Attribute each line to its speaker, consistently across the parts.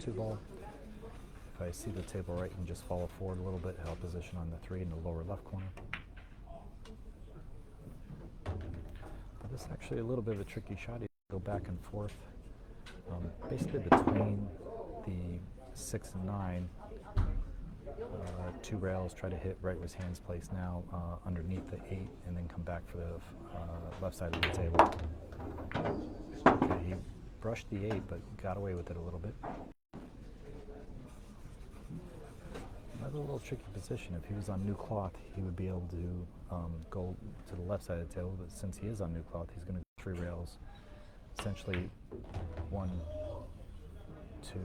Speaker 1: 2 ball. If I see the table right, and just follow forward a little bit, I'll position on the 3 in the lower left corner. But this is actually a little bit of a tricky shot. You go back and forth, basically between the 6 and 9. 2 rails, try to hit right where his hand's placed now, underneath the 8, and then come back for the left side of the table. Okay, he brushed the 8, but got away with it a little bit. Another little tricky position. If he was on new cloth, he would be able to go to the left side of the table, but since he is on new cloth, he's going to go 3 rails. Essentially 1, 2,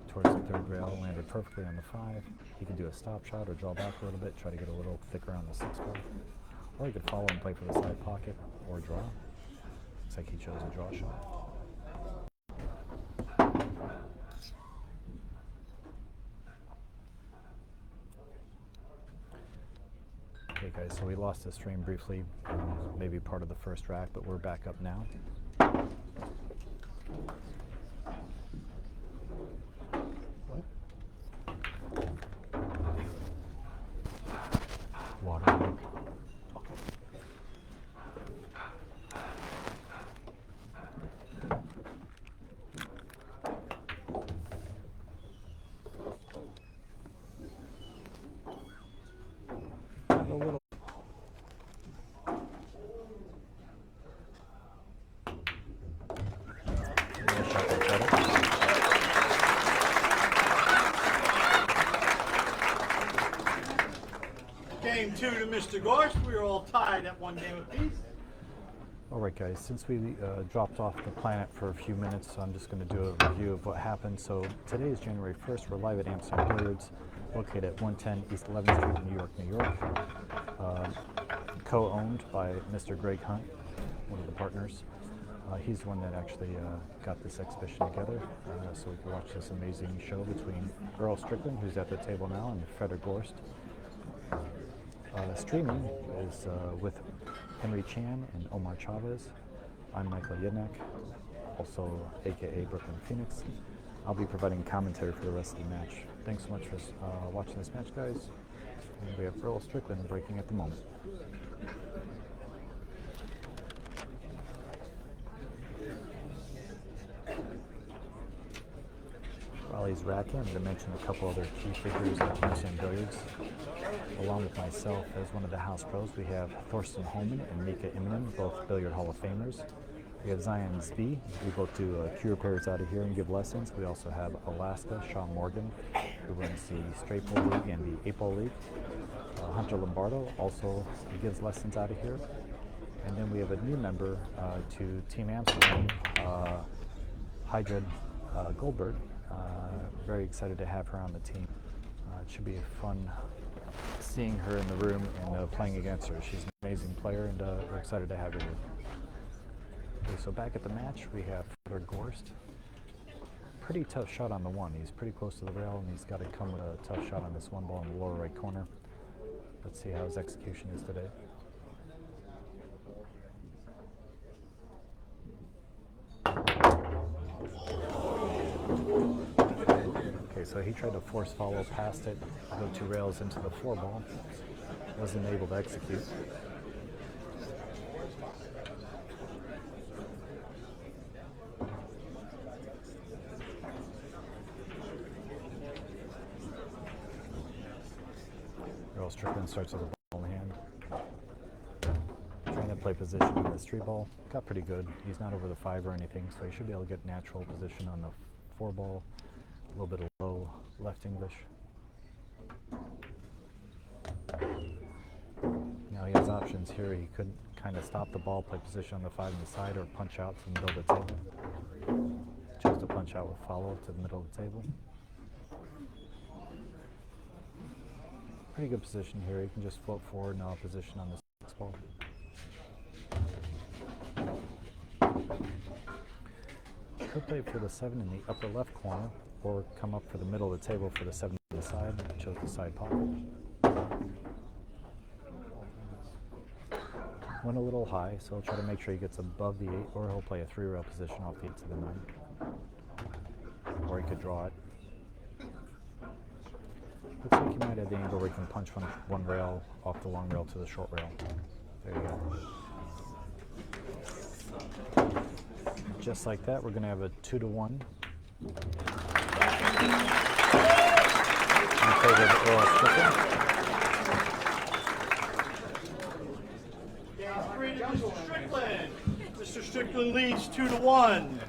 Speaker 1: towards the 3rd rail, landed perfectly on the 5. He could do a stop shot or draw back a little bit, try to get a little thicker on the 6 ball. Or he could follow and play for the side pocket or draw. Looks like he chose a draw shot. Okay guys, so we lost the stream briefly, maybe part of the first rack, but we're back up now. Water. A little.
Speaker 2: Game 2 to Mr. Gorst. We are all tied at 1 game apiece.
Speaker 1: All right, guys, since we dropped off the planet for a few minutes, I'm just going to do a review of what happened. So today is January 1st. We're live at Amsterdam Billiards, located at 110 East 11th Street, New York, New York. Co-owned by Mr. Greg Hunt, one of the partners. He's the one that actually got this exhibition together, so we can watch this amazing show between Earl Strickland, who's at the table now, and Frederick Gorst. Streaming is with Henry Chan and Omar Chavez. I'm Michael Yednak, also aka Brooklyn Phoenix. I'll be providing commentary for the rest of the match. Thanks so much for watching this match, guys. And we have Earl Strickland breaking at the moment. While he's racking, I'm going to mention a couple other key figures at Amsterdam Billiards. Along with myself as one of the house pros, we have Thorsten Holman and Mika Immonen, both Billiard Hall of Famers. We have Zion Zbi. We both do cue repairs out of here and give lessons. We also have Alaska, Sean Morgan, who runs the Straight Ball League and the 8 Ball League. Hunter Lombardo also gives lessons out of here. And then we have a new member to Team Amsterdam, Hydra Goldberg. Very excited to have her on the team. It should be fun seeing her in the room and playing against her. She's an amazing player, and we're excited to have her here. Okay, so back at the match, we have Frederick Gorst. Pretty tough shot on the 1. He's pretty close to the rail, and he's got to come with a tough shot on this 1 ball in the lower right corner. Let's see how his execution is today. Okay, so he tried to force follow past it, go 2 rails into the 4 ball. Wasn't able to execute. Earl Strickland starts with a ball in hand. Trying to play position on this 3 ball. Got pretty good. He's not over the 5 or anything, so he should be able to get natural position on the 4 ball. A little bit of low left English. Now he has options here. He could kind of stop the ball, play position on the 5 on the side, or punch out from the middle of the table. Chose to punch out with follow to the middle of the table. Pretty good position here. He can just float forward, now position on the 6 ball. Could play for the 7 in the upper left corner, or come up for the middle of the table for the 7 to the side. Chose the side pocket. Went a little high, so he'll try to make sure he gets above the 8, or he'll play a 3 rail position off the 8 to the 9. draw it. Looks like you might have the angle where you can punch one rail off the long rail to the short rail. There you go. Just like that, we're going to have a 2-to-1 in favor of Earl Strickland.
Speaker 2: Mr. Strickland. Mr. Strickland leads 2-1.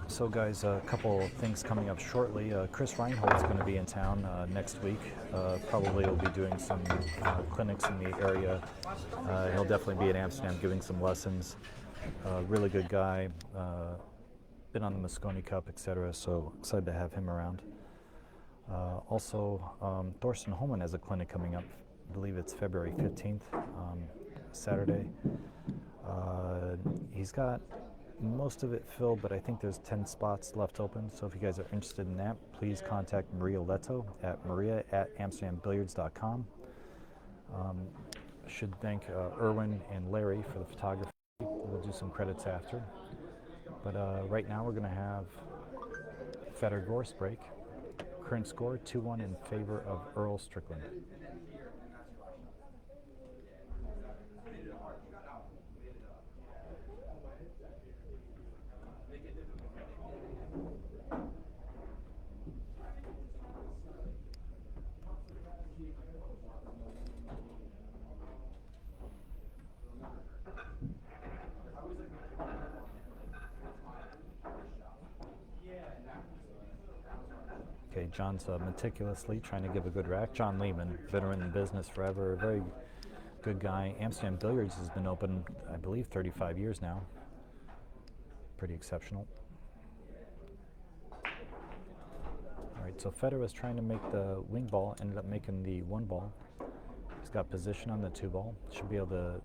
Speaker 1: So guys, a couple of things coming up shortly. Chris Reinhold's going to be in town next week. Probably will be doing some clinics in the area. He'll definitely be at Amsterdam giving some lessons. Really good guy. Been on the Moscone Cup, etc. So excited to have him around. Also, Thorsten Holman has a clinic coming up. I believe it's February 15th, Saturday. He's got most of it filled, but I think there's 10 spots left open. So if you guys are interested in that, please contact Maria Leto at maria@amsterdambilliards.com. Should thank Erwin and Larry for the photography. We'll do some credits after. But right now we're going to have Federer Gorst break. Current score 2-1 in favor of Earl Strickland. Okay, John's meticulously trying to give a good rack. John Lehman, veteran in business forever, a very good guy. Amsterdam Billiards has been open, I believe, 35 years now. Pretty exceptional. All right, so Federer was trying to make the wing ball, ended up making the 1 ball. He's got position on the 2 ball. Should be able to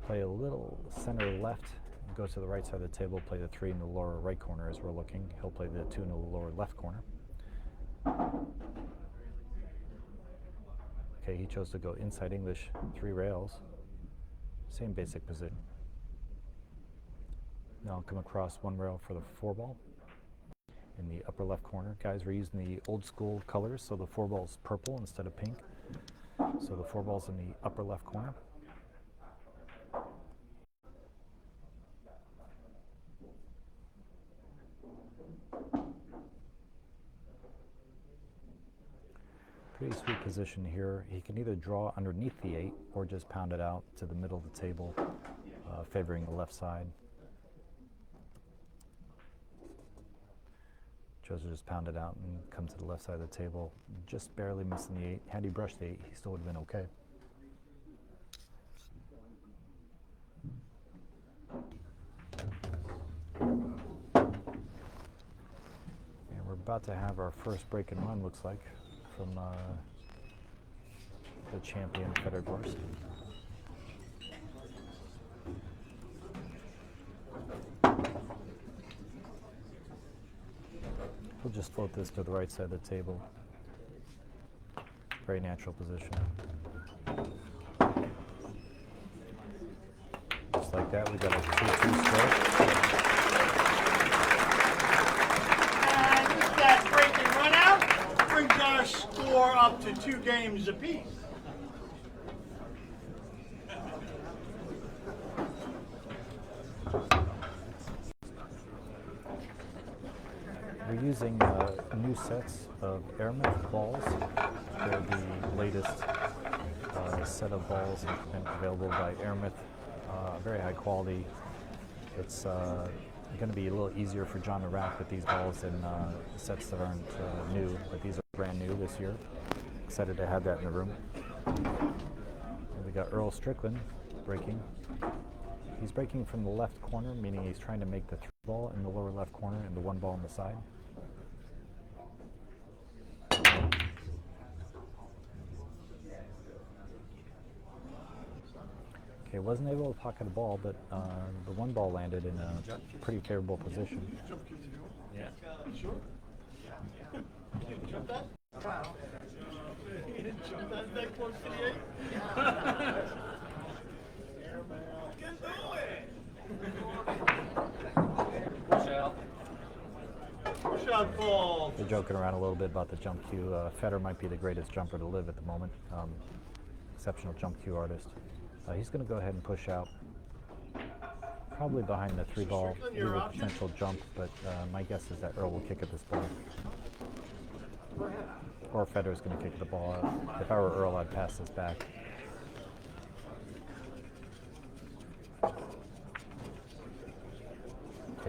Speaker 1: play a little center left, go to the right side of the table, play the 3 in the lower right corner as we're looking. He'll play the 2 in the lower left corner. Okay, he chose to go inside English 3 rails. Same basic position. Now I'll come across 1 rail for the 4 ball in the upper left corner. Guys, we're using the old school colors, so the 4 ball's purple instead of pink. So the 4 ball's in the upper left corner. Pretty sweet position here. He can either draw underneath the 8 or just pound it out to the middle of the table, favoring the left side. Chose to just pound it out and come to the left side of the table, just barely missing the 8. Had he brushed the 8, he still would have been okay. And we're about to have our first break and run, looks like, from the champion Federer Gorst. We'll just float this to the right side of the table. Very natural position. Just like that, we got a 2-2 stroke.
Speaker 2: And with that break and run out, brings our score up to 2 games apiece.
Speaker 1: We're using new sets of Airmouth balls. They're the latest set of balls available by Airmouth. Very high quality. It's going to be a little easier for John to rack with these balls than sets that aren't new, but these are brand new this year. Excited to have that in the room. And we got Earl Strickland breaking. He's breaking from the left corner, meaning he's trying to make the 3 ball in the lower left corner and the 1 ball on the side. Okay, wasn't able to pocket the ball, but the 1 ball landed in a pretty favorable position.
Speaker 2: Yeah. Sure. You didn't jump that? You didn't jump that close to the 8? Can do it! on fault.
Speaker 1: They're joking around a little bit about the jump cue. Federer might be the greatest jumper to live at the moment. Exceptional jump cue artist. He's going to go ahead and push out. Probably behind the 3-ball with a potential jump, but my guess is that Earl will kick at this ball. Or Federer's going to kick the ball out. If I were Earl, I'd pass this back. Okay,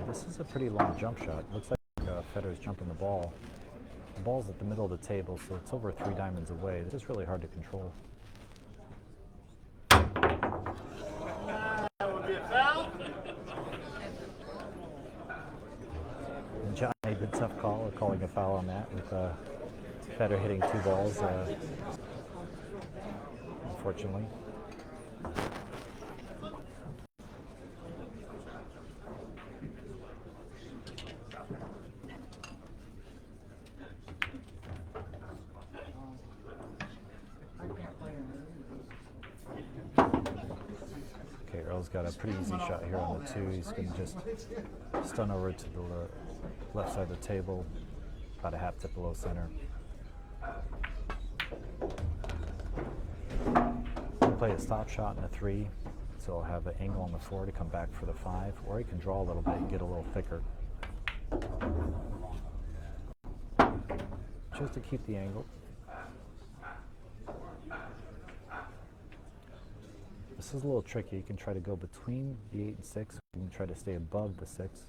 Speaker 1: this is a pretty long jump shot. Looks like Federer's jumping the ball. The ball's at the middle of the table, so it's over 3 diamonds away. This is really hard to control.
Speaker 2: That would be a foul.
Speaker 1: And John made the tough call of calling a foul on that with Federer hitting 2 balls, unfortunately. Okay, Earl's got a pretty easy shot here on the 2. He's going to just stun over to the left side of the table, about a half tip below center. He'll play a stop shot in the 3, so he'll have an angle on the 4 to come back for the 5, or he can draw a little bit and get a little thicker. Just to keep the angle. This is a little tricky. You can try to go between the 8 and 6. You can try to stay above the 6.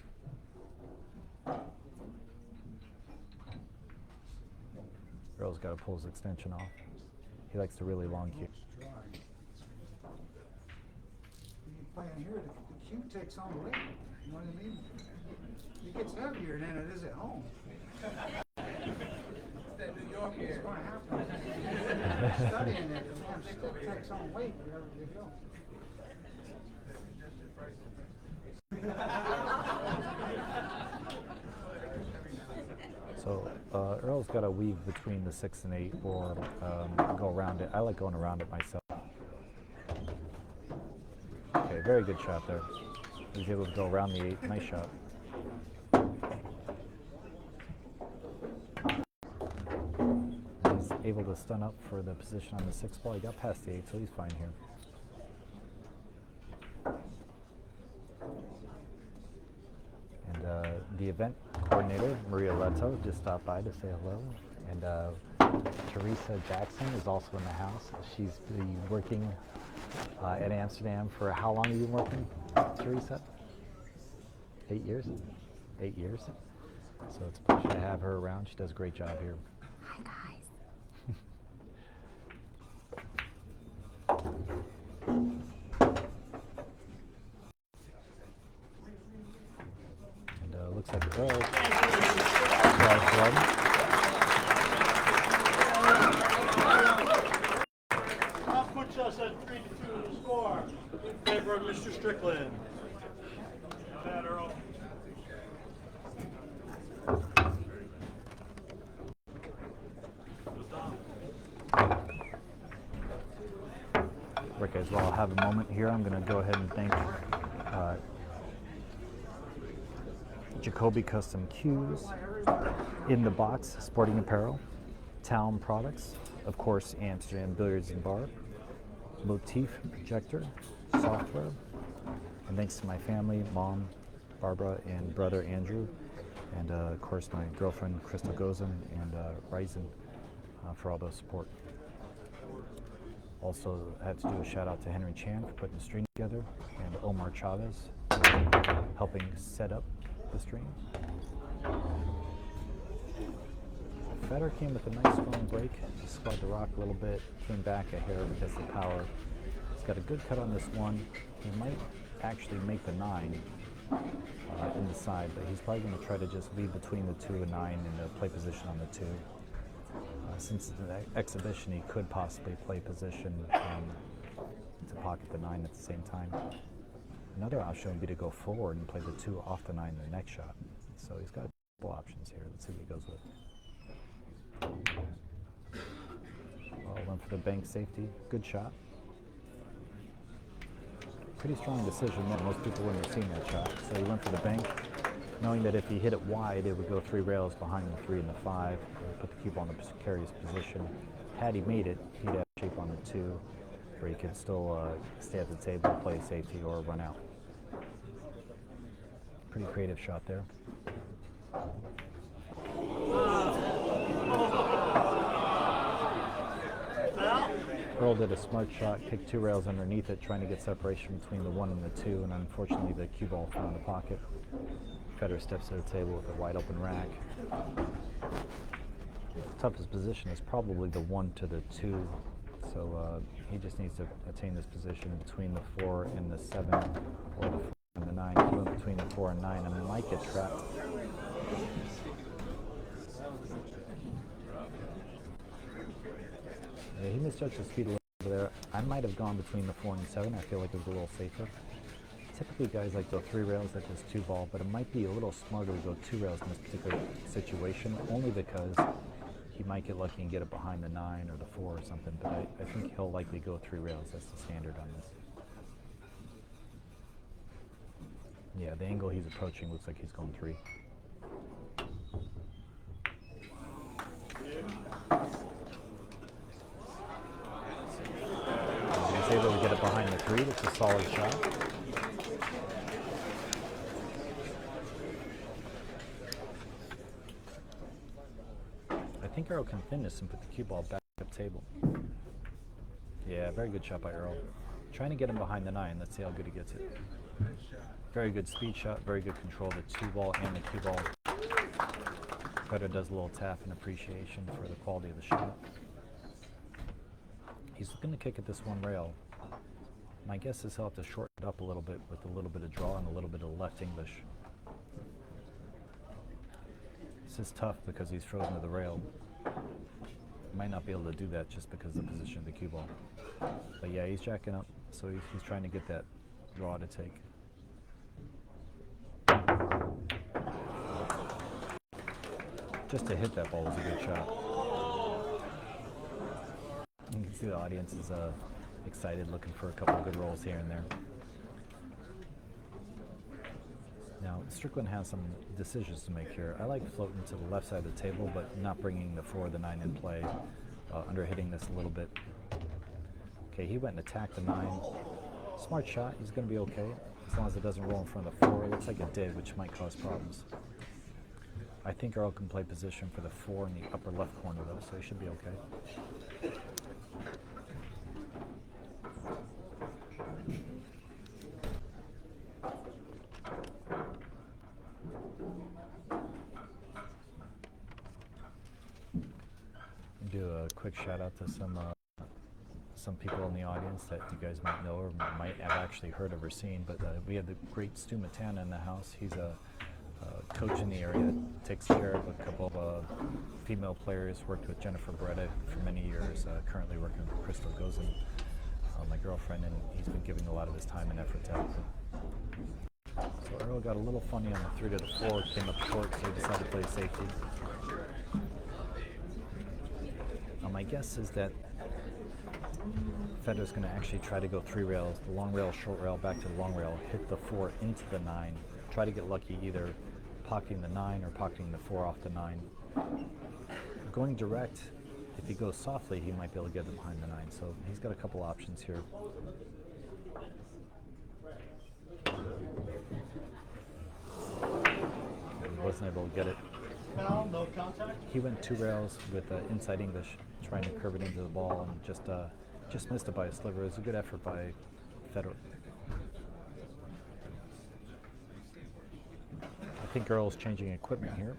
Speaker 1: Earl's got to pull his extension off. He likes the really long cue.
Speaker 3: Playing here, the cue takes on weight. You know what I mean? It gets heavier than it is at home. That New York is going to happen. Studying it, it takes on weight wherever you go.
Speaker 1: So Earl's got to weave between the 6 and 8 or go around it. I like going around it myself. Okay, very good shot there. He's able to go around the 8. Nice shot. He's able to stun up for the position on the 6 ball. He got past the 8, so he's fine here. And the event coordinator, Maria Leto, just stopped by to say hello. And Teresa Jackson is also in the house. She's been working at Amsterdam for how long have you been working, Teresa? 8 years? 8 years. So it's a pleasure to have her around. She does a great job here.
Speaker 4: Hi, guys.
Speaker 1: And looks like Earl.
Speaker 2: That puts us at 3-2 score in favor of Mr. Strickland. Bad, Earl.
Speaker 1: Rick, as well, I'll have a moment here. I'm going to go ahead and thank Jacoby Custom Cues, In the Box Sporting Apparel, Town Products, of course, Amsterdam Billiards and Bar, Motif Projector, Software, and thanks to my family, Mom, Barbara, and brother Andrew, and of course my girlfriend Crystal Gozin and Ryzen for all the support. Also had to do a shout out to Henry Chan for putting the stream together, and Omar Chavez helping set up the stream. Federer came with a nice strong break, just squared the rock a little bit, came back a hair because of the power. He's got a good cut on this 1. He might actually make the 9 in the side, but he's probably going to try to just leave between the 2 and 9 in the play position on the 2. Since it's an exhibition, he could possibly play position to pocket the 9 at the same time. Another option would be to go forward and play the 2 off the 9 in the next shot. So he's got a couple options here. Let's see what he goes with. Went for the bank safety. Good shot. Pretty strong decision there. Most people wouldn't have seen that shot. So he went for the bank. knowing that if he hit it wide, it would go 3 rails behind the 3 and the 5, put the cue ball in the precarious position. Had he made it, he'd have shape on the 2, where he could still stay at the table, play safety, or run out. Pretty creative shot there. Earl did a smart shot, kicked 2 rails underneath it, trying to get separation between the 1 and the 2, and unfortunately the cue ball fell in the pocket. Federer steps to the table with a wide open rack. Toughest position is probably the 1 to the 2, so he just needs to attain this position between the 4 and the 7, or the 4 and the 9. He went between the 4 and 9 and might get trapped. Yeah, he misjudged the speed a little bit there. I might have gone between the 4 and 7. I feel like it was a little safer. Typically guys like go 3 rails at this 2 ball, but it might be a little smarter to go 2 rails in this particular situation, only because he might get lucky and get it behind the 9 or the 4 or something, but I think he'll likely go 3 rails. That's the standard on this. Yeah, the angle he's approaching looks like he's going 3. He's able to get it behind the 3, which is a solid shot. I think Earl can thin this and put the cue ball back at the table. Yeah, very good shot by Earl. Trying to get him behind the 9. Let's see how good he gets it. Very good speed shot, very good control of the 2 ball and the cue ball. Federer does a little tap in appreciation for the quality of the shot. He's going to kick at this 1 rail. My guess is he'll have to shorten it up a little bit with a little bit of draw and a little bit of left English. This is tough because he's frozen to the rail. Might not be able to do that just because of the position of the cue ball. But yeah, he's jacking up, so he's trying to get that draw to take. Just to hit that ball was a good shot. You can see the audience is excited, looking for a couple of good rolls here and there. Now, Strickland has some decisions to make here. I like floating to the left side of the table, but not bringing the 4 or the 9 in play, under hitting this a little bit. Okay, he went and attacked the 9. Smart shot, he's going to be okay, as long as it doesn't roll in front of the 4. It looks like it did, which might cause problems. I think Earl can play position for the 4 in the upper left corner, though, so he should be okay. Do a quick shout out to some people in the audience that you guys might know or might have actually heard of or seen, but we have the great Stu Matana in the house. He's a coach in the area that takes care of a couple of female players, worked with Jennifer Beretta for many years, currently working with Crystal Gozin, my girlfriend, and he's been giving a lot of his time and effort to help her. So Earl got a little funny on the 3 to the 4, came up short, so he decided to play safety. My guess is that Federer's going to actually try to go 3 rails, the long rail, short rail, back to the long rail, hit the 4 into the 9, try to get lucky either pocketing the 9 or pocketing the 4 off the 9. Going direct, if he goes softly, he might be able to get it behind the 9, so he's got a couple options here. He wasn't able to get it.
Speaker 2: Foul, no contact.
Speaker 1: He went 2 rails with inside English, trying to curve it into the ball, and just missed it by a sliver. It was a good effort by Federer. I think Earl's changing equipment here.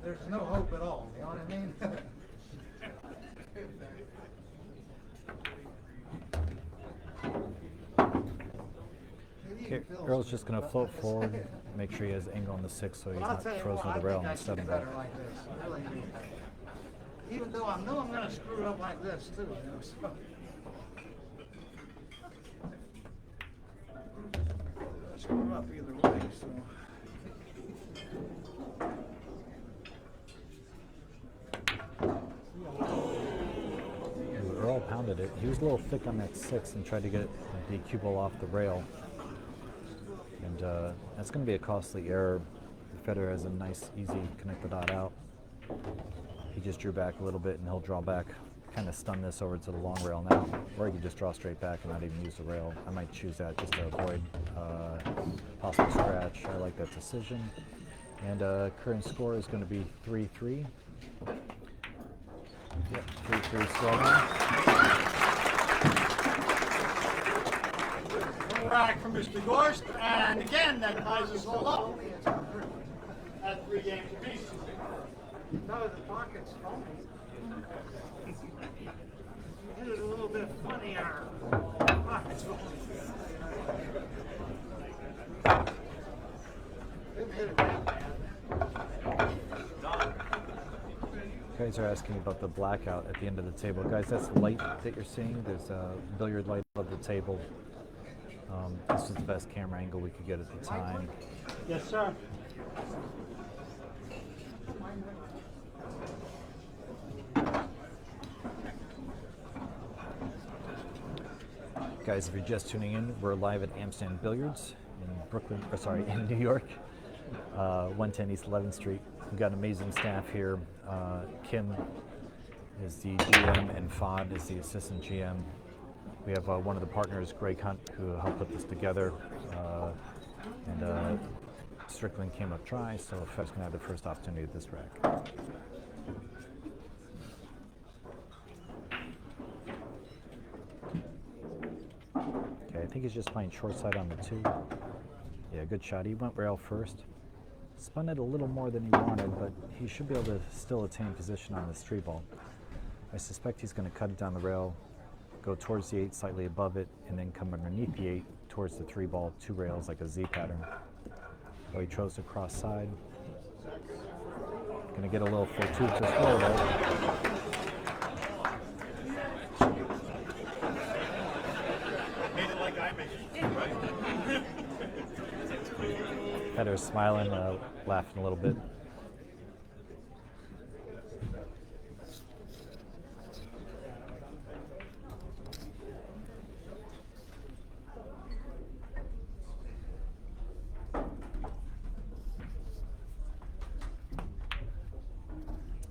Speaker 3: There's no hope at all, you know what I mean? he feels
Speaker 1: Earl's
Speaker 3: it,
Speaker 1: just going to
Speaker 3: but
Speaker 1: float
Speaker 3: like I
Speaker 1: forward,
Speaker 3: say,
Speaker 1: make sure he has angle on the 6 so he's
Speaker 3: but I'll
Speaker 1: not
Speaker 3: tell you
Speaker 1: frozen
Speaker 3: what,
Speaker 1: to the
Speaker 3: I
Speaker 1: rail
Speaker 3: think
Speaker 1: on
Speaker 3: I
Speaker 1: the
Speaker 3: should
Speaker 1: 7
Speaker 3: do
Speaker 1: ball.
Speaker 3: better like this. I really do. Even though I know I'm going to screw it up like this too. You know, so. Screw up either way. So.
Speaker 1: Earl pounded it. He was a little thick on that 6 and tried to get the cue ball off the rail. And that's going to be a costly error. Federer has a nice, easy connect the dot out. He just drew back a little bit and he'll draw back, kind of stun this over to the long rail now. Or he could just draw straight back and not even use the rail. I might choose that just to avoid possible scratch. I like that decision. And current score is going to be 3-3. Yep, 3-3 scoreline.
Speaker 2: Back from Mr. Gorst, and again, that ties us all up at 3 games apiece.
Speaker 3: No, the pocket's phony. You did it a little bit funnier. Pocket's phony. Didn't hit it that bad.
Speaker 1: Guys are asking about the blackout at the end of the table. Guys, that's the light that you're seeing. There's a billiard light above the table. This was the best camera angle we could get at the time.
Speaker 2: Yes, sir.
Speaker 1: Guys, if you're just tuning in, we're live at Amsterdam Billiards in New York, 110 East 11th Street. We've got an amazing staff here. Kim is the GM and Fod is the assistant GM. We have one of the partners, Greg Hunt, who helped put this together. And Strickland came up dry, so Fed's going to have the first opportunity at this rack. Okay, I think he's just playing short side on the 2. Yeah, good shot. He went rail first. Spun it a little more than he wanted, but he should be able to still attain position on this 3 ball. I suspect he's going to cut it down the rail, go towards the 8, slightly above it, and then come underneath the 8 towards the 3 ball, 2 rails like a Z pattern. So he chose to cross side. Going to get a little fortuitous roll though. Federer's smiling, laughing a little bit.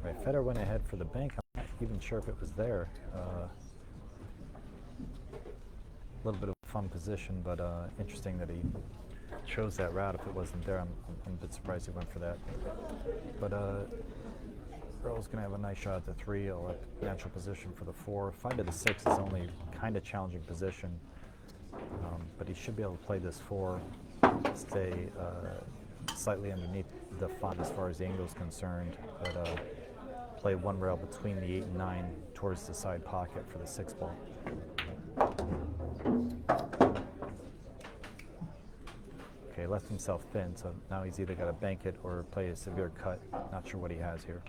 Speaker 1: Right, Federer went ahead for the bank. I'm not even sure if it was there. A little bit of a fun position, but interesting that he chose that route. If it wasn't there, I'm a bit surprised he went for that. But Earl's going to have a nice shot at the 3. He'll have natural position for the 4. 5 to the 6 is only kind of challenging position, but he should be able to play this 4, stay slightly underneath the 5 as far as the angle is concerned, but play 1 rail between the 8 and 9 towards the side pocket for the 6 ball. Okay, left himself thin, so now he's either got to bank it or play a severe cut. Not sure what he has here.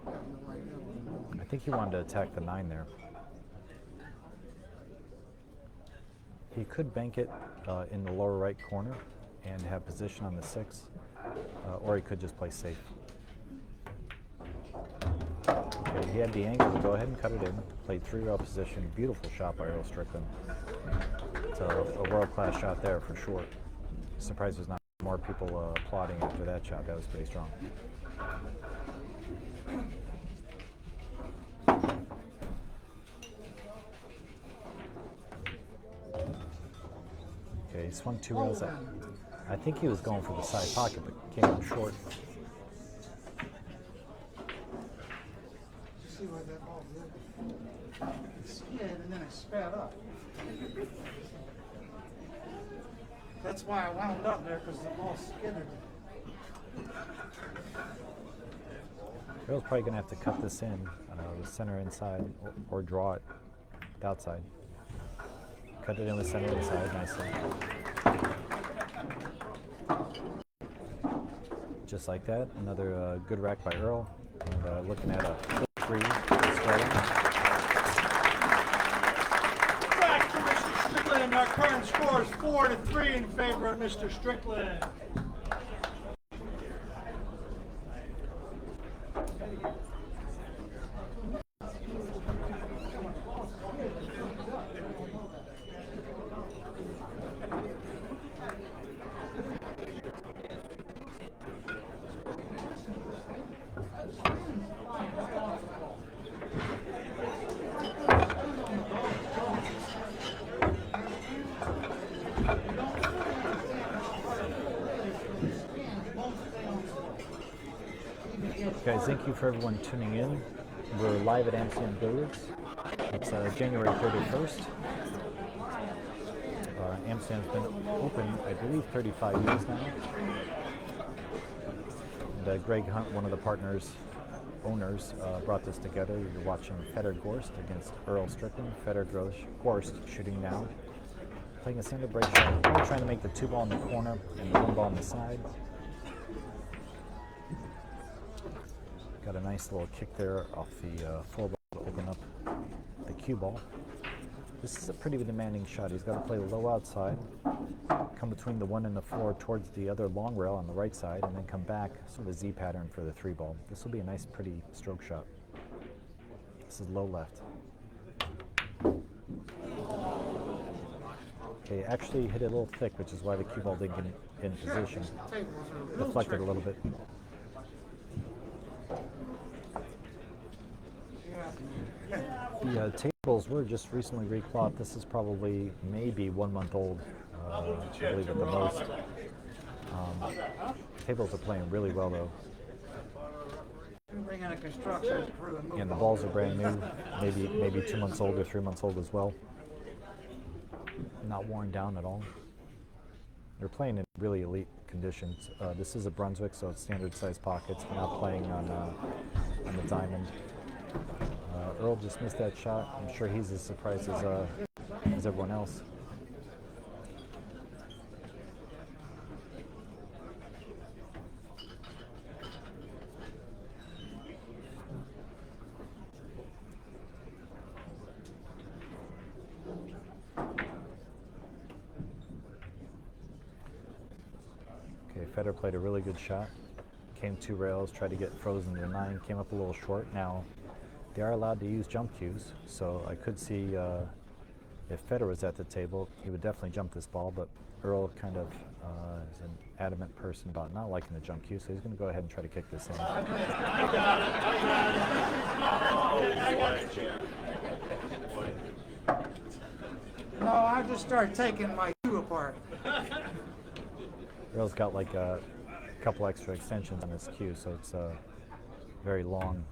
Speaker 1: I think he wanted to attack the 9 there. He could bank it in the lower right corner and have position on the 6, or he could just play safe. Okay, he had the angle to go ahead and cut it in. Played 3 rail position. Beautiful shot by Earl Strickland. It's a world-class shot there for sure. Surprised there's not more people applauding after that shot. That was pretty strong. Okay, he swung 2 rails up. I think he was going for the side pocket, but came up short.
Speaker 3: See where that ball did? It skid and then it sped up. That's why I wound up there, because the ball skidded.
Speaker 1: Earl's probably going to have to cut this in, the center inside, or draw it outside. Cut it in the center of the side nicely. Just like that. Another good rack by Earl. And looking at a 3 starting.
Speaker 2: Back to Mr. Strickland. Our current score is 4-3 in favor of Mr. Strickland.
Speaker 1: Guys, thank you for everyone tuning in. We're live at Amsterdam Billiards. It's January 31st. Amsterdam's been open, I believe, 35 years now. And Greg Hunt, one of the owners, brought this together. You're watching Feder Gorst against Earl Strickland. Feder Gorst shooting now. Playing a single break shot. Only trying to make the 2 ball in the corner and the 1 ball on the side. Got a nice little kick there off the 4 ball to open up the cue ball. This is a pretty demanding shot. He's got to play low outside, come between the 1 and the 4 towards the other long rail on the right side, and then come back, sort of Z pattern for the 3 ball. This will be a nice, pretty stroke shot. This is low left. Okay, actually hit it a little thick, which is why the cue ball didn't get in position. Deflected a little bit. The tables were just recently recloth. This is probably maybe 1 month old, I believe at the most. Tables are playing really well though.
Speaker 3: Bring in a construction crew and move
Speaker 1: And the balls are brand new, maybe 2 months old or 3 months old as well. Not worn down at all. They're playing in really elite conditions. This is a Brunswick, so it's standard size pockets. We're not playing on the diamond. Earl just missed that shot. I'm sure he's as surprised as everyone else. Okay, Feder played a really good shot. Came 2 rails, tried to get frozen to 9, came up a little short. Now, they are allowed to use jump cues, so I could see if Feder was at the table, he would definitely jump this ball, but Earl kind of is an adamant person about not liking the jump cue, so he's going to go ahead and try to kick this in.
Speaker 3: No, I just start taking my cue apart.
Speaker 1: Earl's got like a couple extra extensions on his cue, so it's very long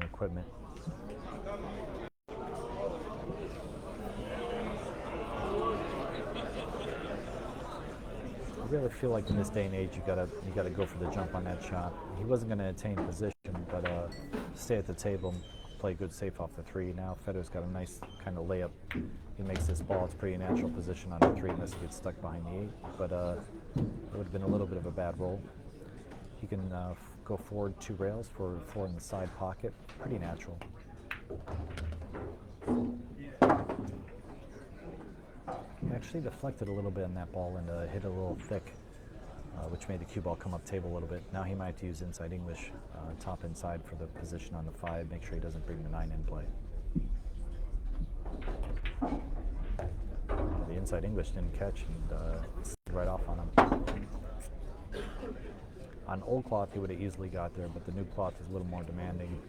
Speaker 1: equipment. I really feel like in this day and age you gotta go for the jump on that shot. He wasn't going to attain position, but stay at the table and play good safe off the 3. Now Feder's got a nice kind of layup. He makes this ball. It's pretty natural position on the 3 unless he gets stuck behind the 8. But it would have been a little bit of a bad roll. He can go forward 2 rails for 4 in the side pocket. Pretty natural. He actually deflected a little bit on that ball and hit a little thick, which made the cue ball come up table a little bit. Now he might have to use inside English, top inside for the position on the 5. Make sure he doesn't bring the 9 in play. The inside English didn't catch and slid right off on him. On old cloth, he would have easily got there, but the new cloth is a little more demanding,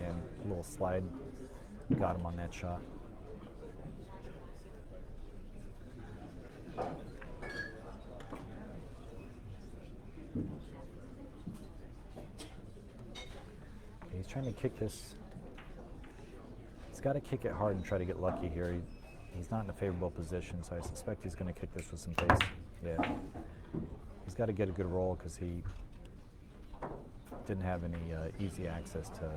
Speaker 1: and a little slide got him on that shot. He's trying to kick this. He's got to kick it hard and try to get lucky here. He's not in a favorable position, so I suspect he's going to kick this with some pace. Yeah. He's got to get a good roll because he didn't have any easy access to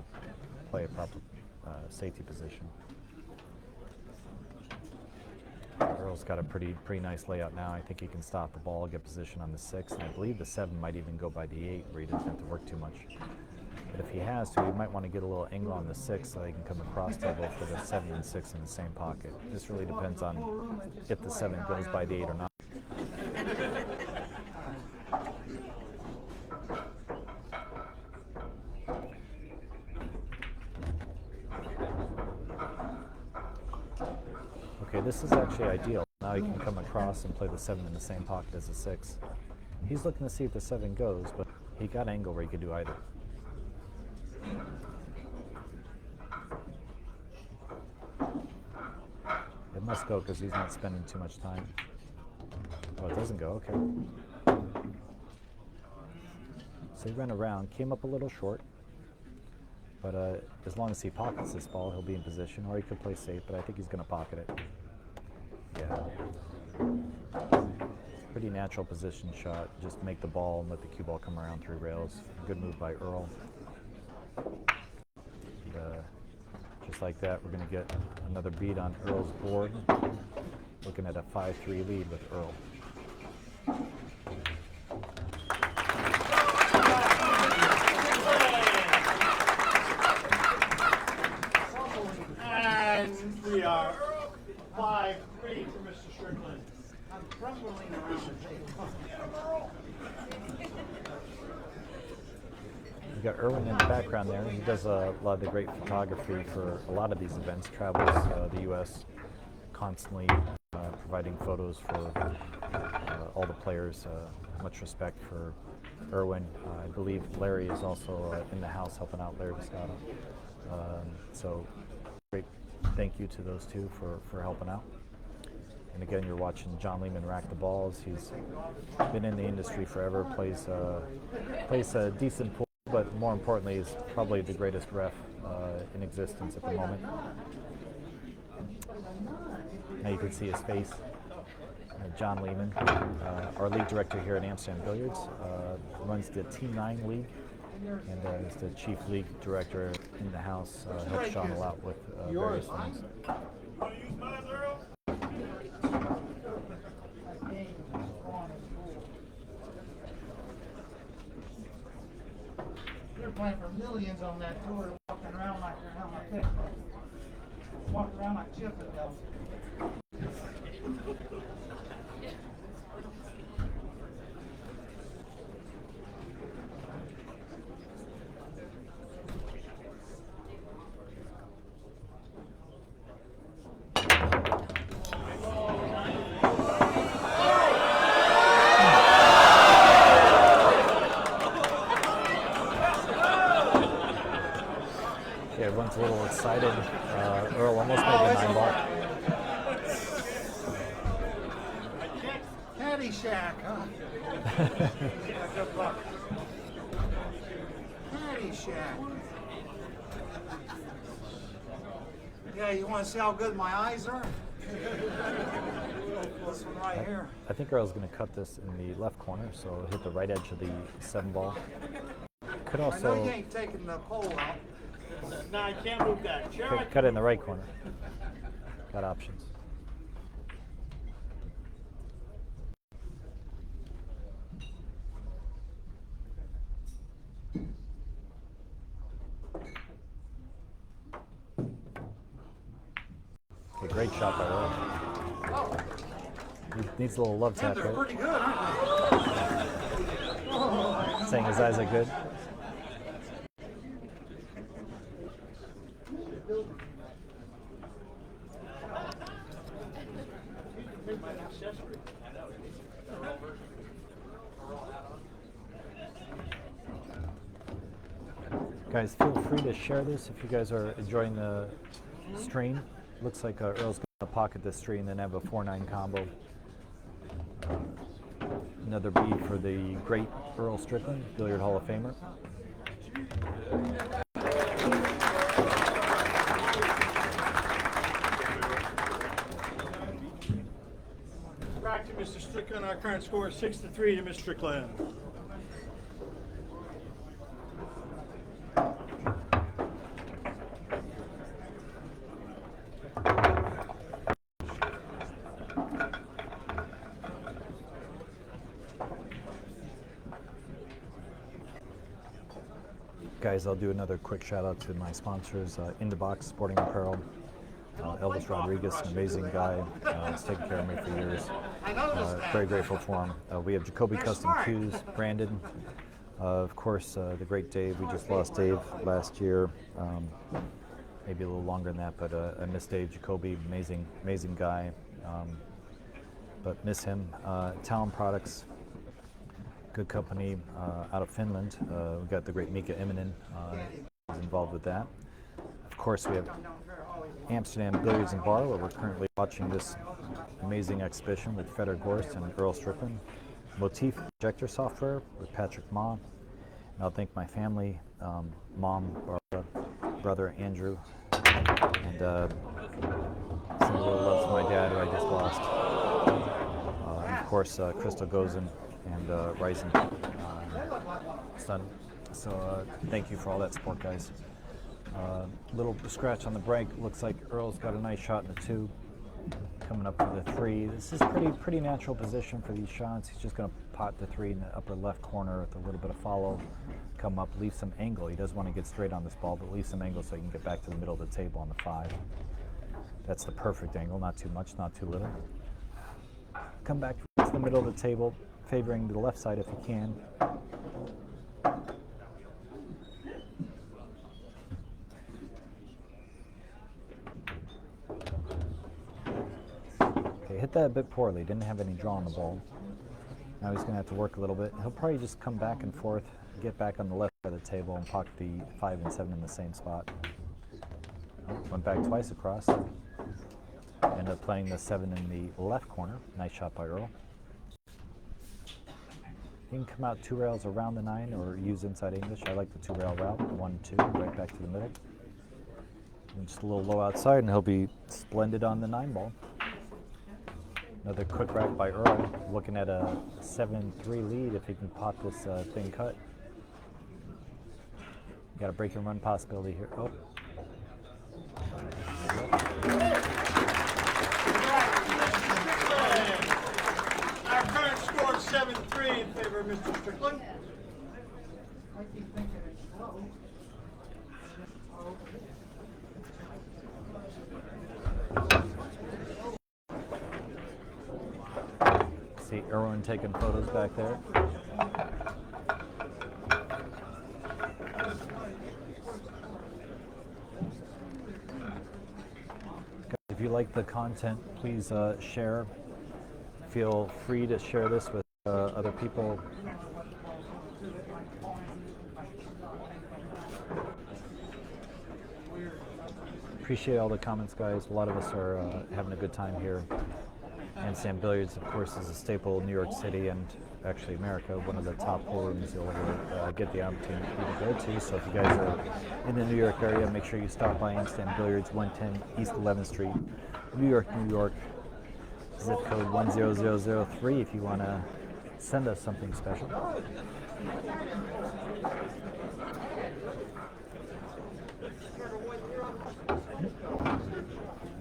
Speaker 1: play a proper safety position. Earl's got a pretty nice layout now. I think he can stop the ball, get position on the 6, and I believe the 7 might even go by the 8 where he doesn't have to work too much. But if he has to, he might want to get a little angle on the 6 so he can come across table for the 7 and 6 in the same pocket. This really depends on if the 7 goes by the 8 or not. Okay, this is actually ideal. Now he can come across and play the 7 in the same pocket as the 6. He's looking to see if the 7 goes, but he got angle where he could do either. It must go because he's not spending too much time. Oh, it doesn't go, okay. So he ran around, came up a little short, but as long as he pockets this ball, he'll be in position, or he could play safe, but I think he's going to pocket it. Yeah. Pretty natural position shot. Just make the ball and let the cue ball come around 3 rails. Good move by Earl. And, just like that, we're going to get another beat on Earl's board. Looking at a 5-3 lead with Earl.
Speaker 2: And we are 5-3 for Mr. Strickland. I'm crumbling around the table.
Speaker 1: We've got Erwin in the background there. He does a lot of the great photography for a lot of these events, travels the U.S. constantly, providing photos for all the players. Much respect for Erwin. I believe Larry is also in the house helping out Larry Piscotto. So great thank you to those two for helping out. And again, you're watching John Lehman rack the balls. He's been in the industry forever, plays a decent pool, but more importantly, is probably the greatest ref in existence at the moment. Now you can see his face. John Lehman, our league director here at Amsterdam Billiards, runs the Team 9 league and is the chief league director in the house, helps Sean a lot with various things.
Speaker 3: They're playing for millions on that tour, walking around like they're having a picnic. Walking around like Chippendales.
Speaker 1: Yeah, everyone's a little excited. Earl almost made the 9 ball.
Speaker 3: Caddyshack, huh? Good luck. Caddyshack. Yeah, you want to see how good my eyes are? This one right here.
Speaker 1: I think Earl's going to cut this in the left corner, so it'll hit the right edge of the 7 ball. Could
Speaker 3: I know
Speaker 1: also
Speaker 3: you ain't taking the pole out.
Speaker 2: No, I can't move that.
Speaker 1: cut it in the right corner. Got options. Okay, great shot by Earl. He needs a little love tap
Speaker 3: They're
Speaker 1: there.
Speaker 3: pretty good, aren't they?
Speaker 1: Saying his eyes are good. Guys, feel free to share this if you guys are enjoying the stream. Looks like Earl's going to pocket this stream and then have a 4-9 combo. Another beat for the great Earl Strickland, Billiard Hall of Famer.
Speaker 2: Back to Mr. Strickland. Our current score is 6-3 to Mr. Strickland.
Speaker 1: Guys, I'll do another quick shout out to my sponsors, In the Box Sporting Apparel. Elvis Rodriguez, an amazing guy. He's taken care of me for years. Very grateful for him. We have Jacoby Custom Cues, Brandon. Of course, the great Dave. We just lost Dave last year. Maybe a little longer than that, but I miss Dave. Jacoby, amazing guy. But miss him. Talon Products, good company out of Finland. We've got the great Mika Immonen involved with that. Of course, we have Amsterdam Billiards and Bar, where we're currently watching this amazing exhibition with Fedor Gorst and Earl Strickland. Motif projector software with Patrick Ma. And I'll thank my family, mom, Barbara, brother Andrew, and some little love for my dad, who I just lost. And of course, Crystal Gozen and Ryzen, son. So thank you for all that support, guys. Little scratch on the break. Looks like Earl's got a nice shot in the 2. Coming up for the 3. This is pretty natural position for these shots. He's just going to pot the 3 in the upper left corner with a little bit of follow. Come up, leave some angle. He does want to get straight on this ball, but leave some angle so he can get back to the middle of the table on the 5. That's the perfect angle. Not too much, not too little. Come back to the middle of the table, favoring the left side if you can. Hit that a bit poorly, didn't have any draw on the ball. Now he's going to have to work a little bit. He'll probably just come back and forth, get back on the left side of the table and pocket the 5 and 7 in the same spot. Went back twice across. Ended up playing the 7 in the left corner. Nice shot by Earl. You can come out 2 rails around the 9 or use inside English. I like the 2 rail route, 1, 2, right back to the middle. And just a little low outside and he'll be splendid on the 9 ball. Another quick rack by Earl, looking at a 7-3 lead if he can pot this thin cut. Got a break and run possibility here. Oh.
Speaker 2: Our current score is 7-3 in favor of Mr. Strickland.
Speaker 3: I keep thinking it's slow.
Speaker 1: See Erwin taking photos back there. If you like the content, please share. Feel free to share this with other people. Appreciate all the comments, guys. A lot of us are having a good time here. Amsterdam Billiards, of course, is a staple in New York City and actually America. One of the top pool rooms you'll ever get the opportunity to go to. So if you guys are in the New York area, make sure you stop by Amsterdam Billiards, 110 East 11th Street, New York, New York. Zip code 10003 if you want to send us something special.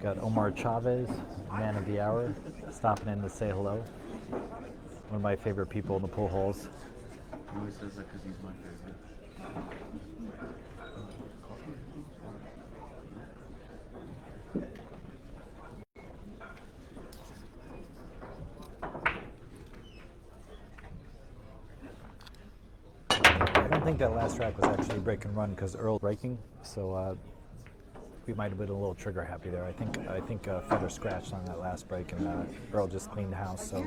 Speaker 1: Got Omar Chavez, man of the hour, stopping in to say hello. One of my favorite people in the pool halls.
Speaker 4: He always says that because he's my favorite.
Speaker 1: I don't think that last track was actually break and run because Earl breaking, so we might have been a little trigger happy there. I think Fedor scratched on that last break, and Earl just cleaned the house. So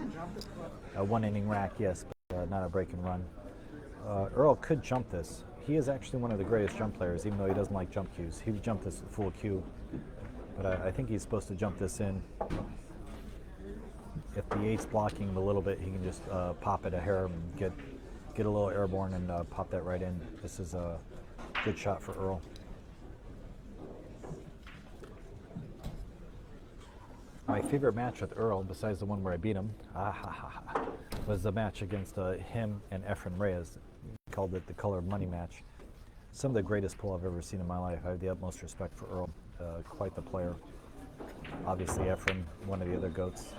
Speaker 1: a 1 inning rack, yes, but not a break and run. Earl could jump this. He is actually one of the greatest jump players, even though he doesn't like jump cues. He would jump this full cue, but I think he's supposed to jump this in. If the 8's blocking him a little bit, he can just pop it a hair and get a little airborne and pop that right in. This is a good shot for Earl. My favorite match with Earl, besides the one where I beat him, was the match against him and Efren Reyes. He called it the color of money match. Some of the greatest pull I've ever seen in my life. I have the utmost respect for Earl. Quite the player. Obviously Efren, one of the other GOATs.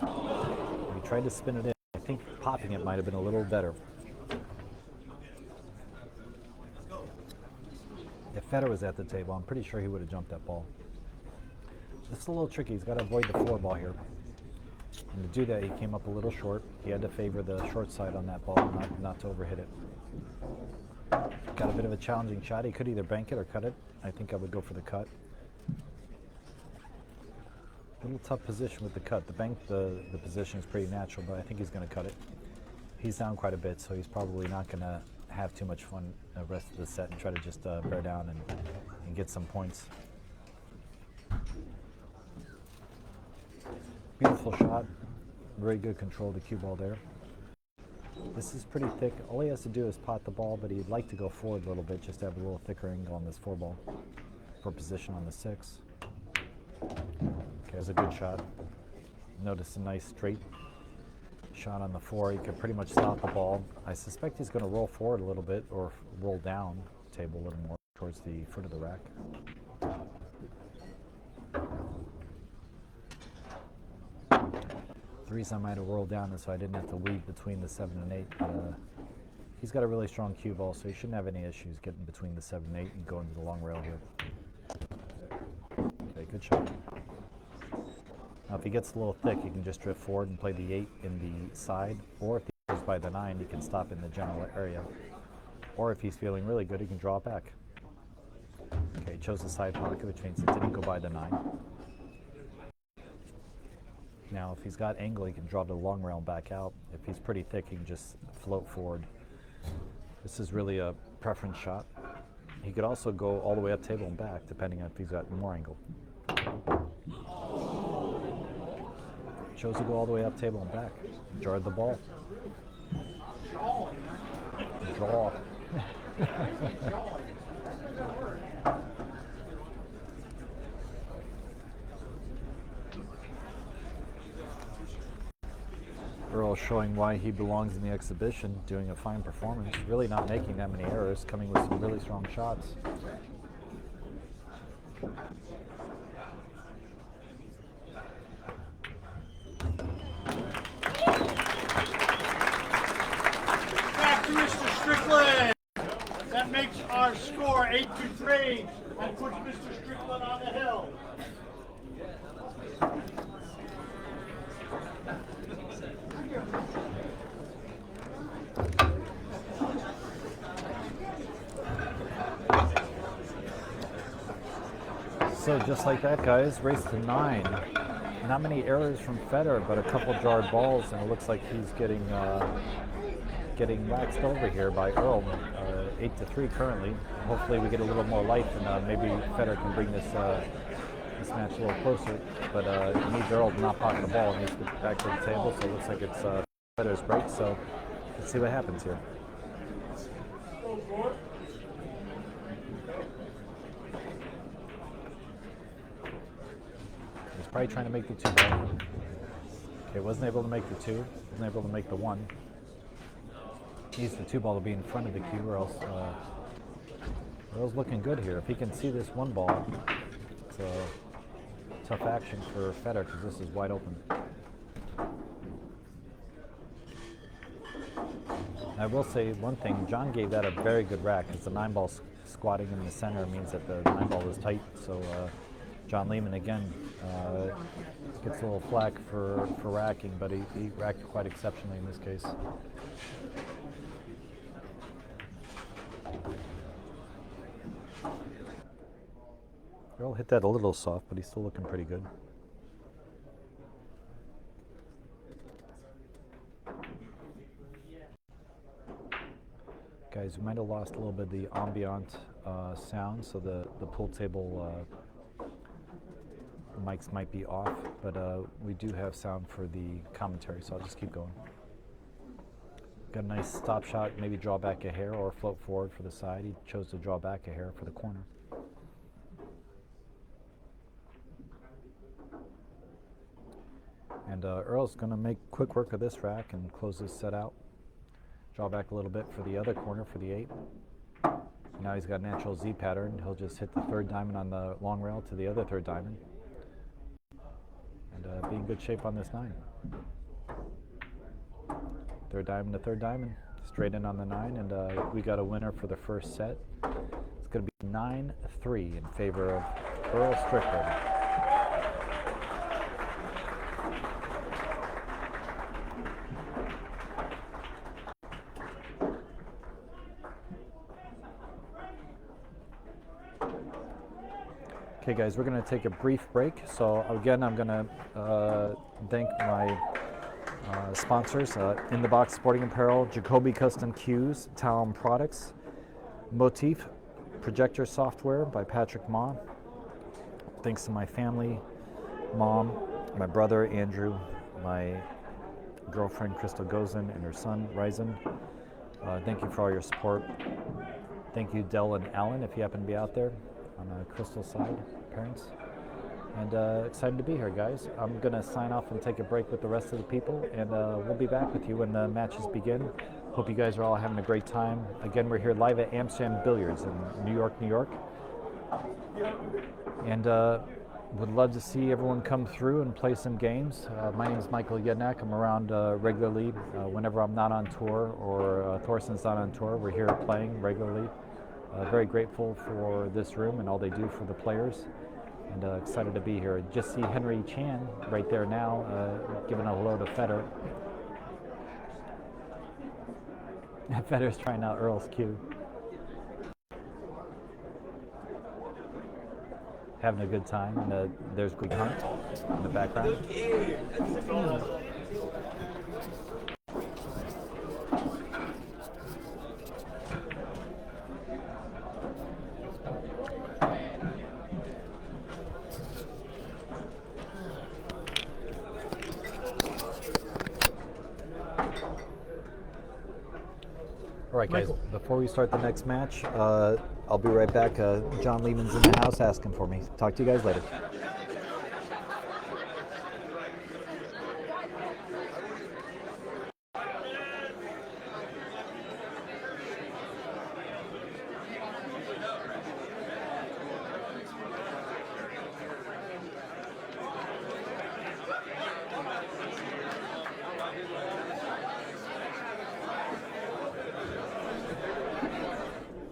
Speaker 1: He tried to spin it in. I think popping it might have been a little better. If Federer was at the table, I'm pretty sure he would have jumped that ball. This is a little tricky. He's got to avoid the 4 ball here. And to do that, he came up a little short. He had to favor the short side on that ball, not to overhit it. Got a bit of a challenging shot. He could either bank it or cut it. I think I would go for the cut. A little tough position with the cut. The bank, the position is pretty natural, but I think he's going to cut it. He's down quite a bit, so he's probably not going to have too much fun the rest of the set and try to just bear down and get some points. Beautiful shot. Very good control of the cue ball there. This is pretty thick. All he has to do is pot the ball, but he'd like to go forward a little bit just to have a little thicker angle on this 4 ball for position on the 6. Okay, that's a good shot. Notice a nice straight shot on the 4. He could pretty much stop the ball. I suspect he's going to roll forward a little bit or roll down the table a little more towards the foot of the rack. The reason I might have rolled down is so I didn't have to weave between the 7 and 8. But, he's got a really strong cue ball, so he shouldn't have any issues getting between the 7 and 8 and going to the long rail here. Okay, good shot. Now, if he gets a little thick, he can just drift forward and play the 8 in the side, or if he goes by the 9, he can stop in the general area. Or if he's feeling really good, he can draw it back. Okay, he chose the side pocket, which means it didn't go by the 9. Now, if he's got angle, he can draw the long rail back out. If he's pretty thick, he can just float forward. This is really a preference shot. He could also go all the way up table and back, depending on if he's got more angle. Chose to go all the way up table and back. Jarred the ball. Draw. Earl showing why he belongs in the exhibition, doing a fine performance, really not making that many errors, coming with some really strong shots.
Speaker 2: Back to Mr. Strickland. That makes our score 8-3 and puts Mr. Strickland on the hill.
Speaker 1: So just like that, guys, race to 9. Not many errors from Federer, but a couple jarred balls, and it looks like he's getting waxed over here by Earl. 8-3 currently. Hopefully we get a little more life, and maybe Federer can bring this match a little closer. But he needs Earl to not pocket the ball, and he's back to the table. So it looks like it's Federer's break. So let's see what happens here. Probably trying to make the 2 ball. Okay, wasn't able to make the 2. Wasn't able to make the 1. Needs the 2 ball to be in front of the cue, or else Earl's looking good here. If he can see this 1 ball, it's a tough action for Federer because this is wide open. I will say one thing. John gave that a very good rack. It's a 9 ball squatting in the center means that the 9 ball is tight. So. John Lehman again gets a little flack for racking, but he racked quite exceptionally in this case. Earl hit that a little soft, but he's still looking pretty good. Guys, we might have lost a little bit of the ambient sound, so the pool table mics might be off, but we do have sound for the commentary, so I'll just keep going. Got a nice stop shot, maybe draw back a hair or float forward for the side. He chose to draw back a hair for the corner. And Earl's going to make quick work of this rack and close this set out. Draw back a little bit for the other corner for the 8. Now he's got a natural Z pattern. He'll just hit the 3rd diamond on the long rail to the other 3rd diamond. And be in good shape on this 9. 3rd diamond to 3rd diamond, straight in on the 9, and we got a winner for the first set. It's going to be 9-3 in favor of Earl Strickland. Okay guys, we're going to take a brief break. So again, I'm going to thank my sponsors, In the Box Sporting Apparel, Jacoby Custom Cues, Talon Products, Motif, Projector Software by Patrick Ma. Thanks to my family, mom, my brother Andrew, my girlfriend Crystal Gozin and her son Ryzen. Thank you for all your support. Thank you Dell and Alan if you happen to be out there on Crystal's side, parents. And excited to be here, guys. I'm going to sign off and take a break with the rest of the people, and we'll be back with you when the matches begin. Hope you guys are all having a great time. Again, we're here live at Amsterdam Billiards in New York, New York. And would love to see everyone come through and play some games. My name is Michael Yednak. I'm around regularly whenever I'm not on tour or Thorsten's not on tour. We're here playing regularly. Very grateful for this room and all they do for the players. And excited to be here. Just see Henry Chan right there now, giving a hello to Federer. Federer's trying out Earl's cue. Having a good time. And there's Greg Hunt in the background. All right, guys, before we start the next match, I'll be right back. John Lehman's in the house asking for me. Talk to you guys later.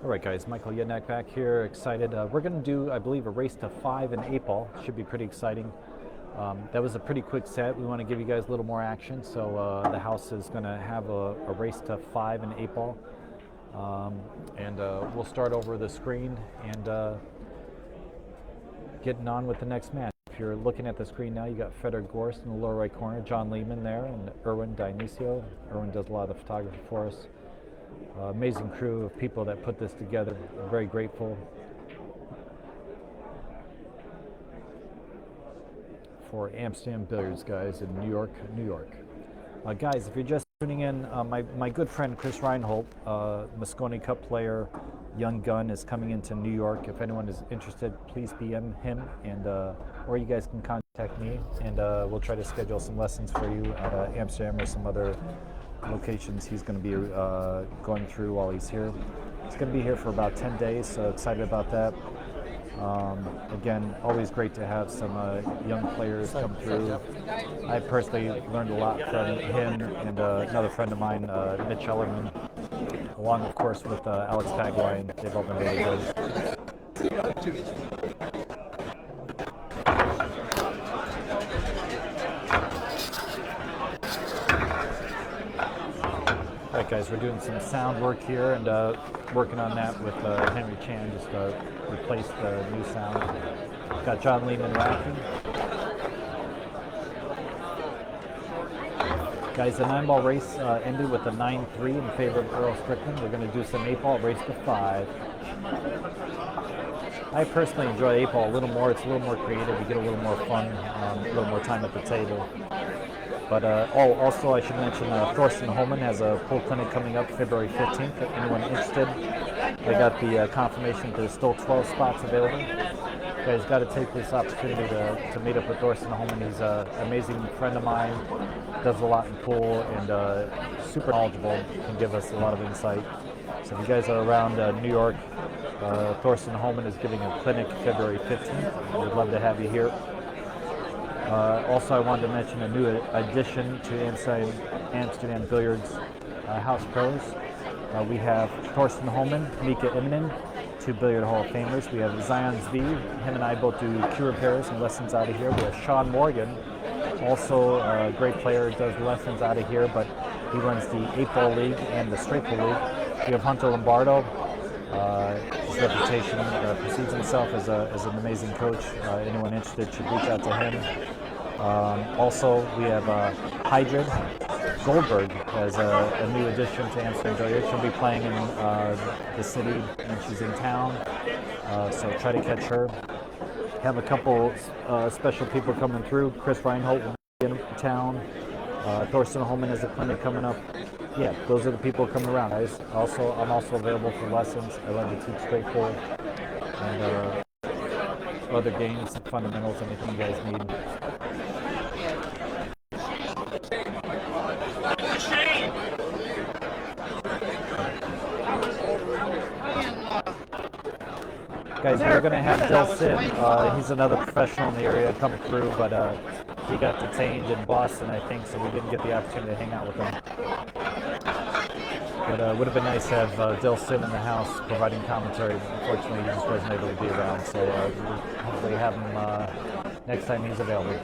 Speaker 1: All right, guys, Michael Yednak back here, excited. We're going to do, I believe, a race to 5 in 8-ball. Should be pretty exciting. That was a pretty quick set. We want to give you guys a little more action, so the house is going to have a race to 5 in 8-ball. And we'll start over the screen and getting on with the next match. If you're looking at the screen now, you got Federer Gorst in the lower right corner, John Lehman there, and Erwin Dionisio. Erwin does a lot of the photography for us. Amazing crew of people that put this together. I'm very grateful for Amsterdam Billiards, guys, in New York, New York. Guys, if you're just tuning in, my good friend Chris Reinhold, Mosconi Cup player, young gun, is coming into New York. If anyone is interested, please DM him, and or you guys can contact me, and we'll try to schedule some lessons for you at Amsterdam or some other locations he's going to be going through while he's here. He's going to be here for about 10 days, so excited about that. Again, always great to have some young players come through. I personally learned a lot from him and another friend of mine, Mitch Ellerman, along, of course, with Alex Pagline. They've all been really good. All right, guys, we're doing some sound work here and working on that with Henry Chan, just to replace the new sound. Got John Lehman racking. Guys, the 9-ball race ended with a 9-3 in favor of Earl Strickland. We're going to do some 8-ball race to 5. I personally enjoy 8-ball a little more. It's a little more creative. You get a little more fun, a little more time at the table. But also I should mention Thorsten Holman has a pool clinic coming up February 15th. If anyone interested, I got the confirmation there's still 12 spots available. You guys got to take this opportunity to meet up with Thorsten Holman. He's an amazing friend of mine, does a lot in pool, and super knowledgeable, can give us a lot of insight. So if you guys are around New York, Thorsten Holman is giving a clinic February 15th. We'd love to have you here. Also, I wanted to mention a new addition to Amsterdam Billiards House Pros. We have Thorsten Holman, Mika Immonen, two Billiard Hall of Famers. We have Zion Zvi. Him and I both do cue repairs and lessons out of here. We have Sean Morgan, also a great player, does lessons out of here, but he runs the 8-Ball League and the Straight Ball League. We have Hunter Lombardo. His reputation precedes himself as an amazing coach. Anyone interested should reach out to him. Also, we have Hydrid Goldberg as a new addition to Amsterdam Billiards. She'll be playing in the city when she's in town, so try to catch her. Have a couple special people coming through. Chris Reinhold will be in town. Thorsten Holman has a clinic coming up. Yeah, those are the people coming around. I'm also available for lessons. I love to teach straight pull and other games, fundamentals, anything you guys need. Guys, we're going to have Delson. He's another professional in the area coming through, but he got detained in Boston, I think, so we didn't get the opportunity to hang out with him. But it would have been nice to have Dill Sim in the house providing commentary. Unfortunately, he just wasn't able to be around, so we'll hopefully have him next time he's available.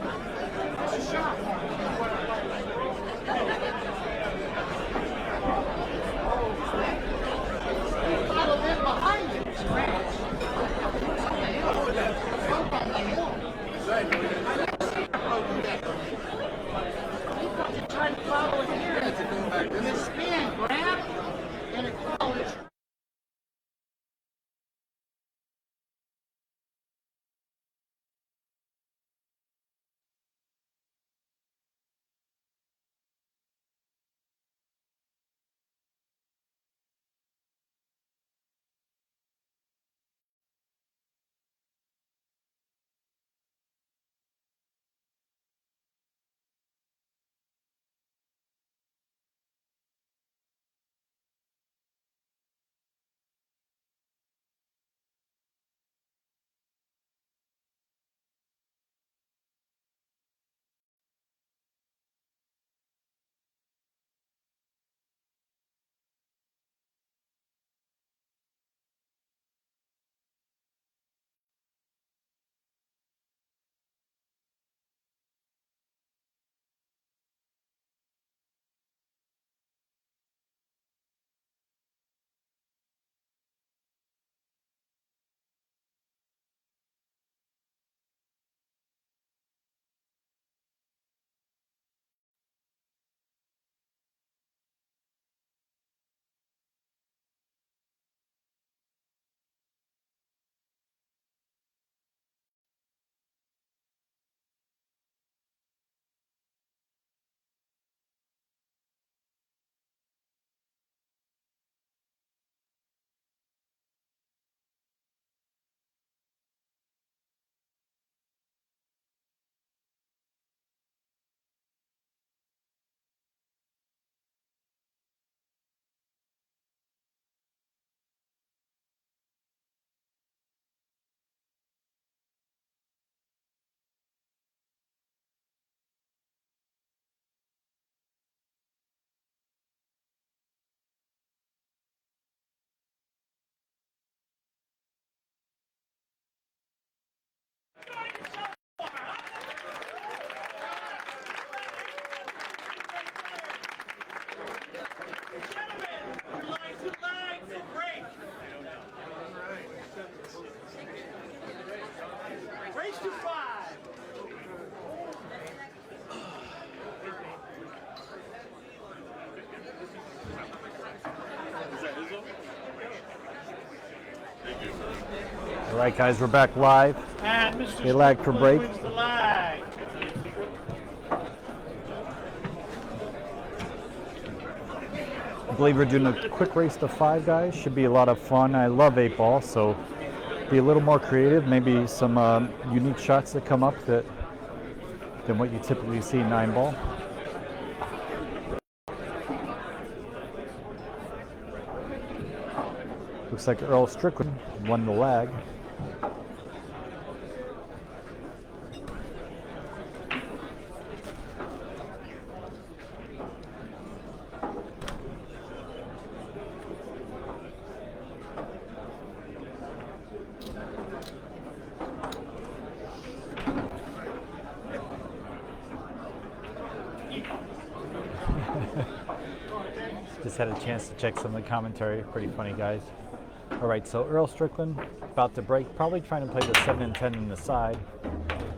Speaker 2: Race to 5.
Speaker 1: All right, guys, we're back live.
Speaker 2: And Mr.
Speaker 1: They lagged for break.
Speaker 2: Wins the lag.
Speaker 1: I believe we're doing a quick race to 5, guys. Should be a lot of fun. I love 8-ball, so be a little more creative. Maybe some unique shots that come up than what you typically see in 9-ball. Looks like Earl Strickland won the lag. Just had a chance to check some of the commentary. Pretty funny guys. All right, so Earl Strickland about to break, probably trying to play the 7 and 10 in the side.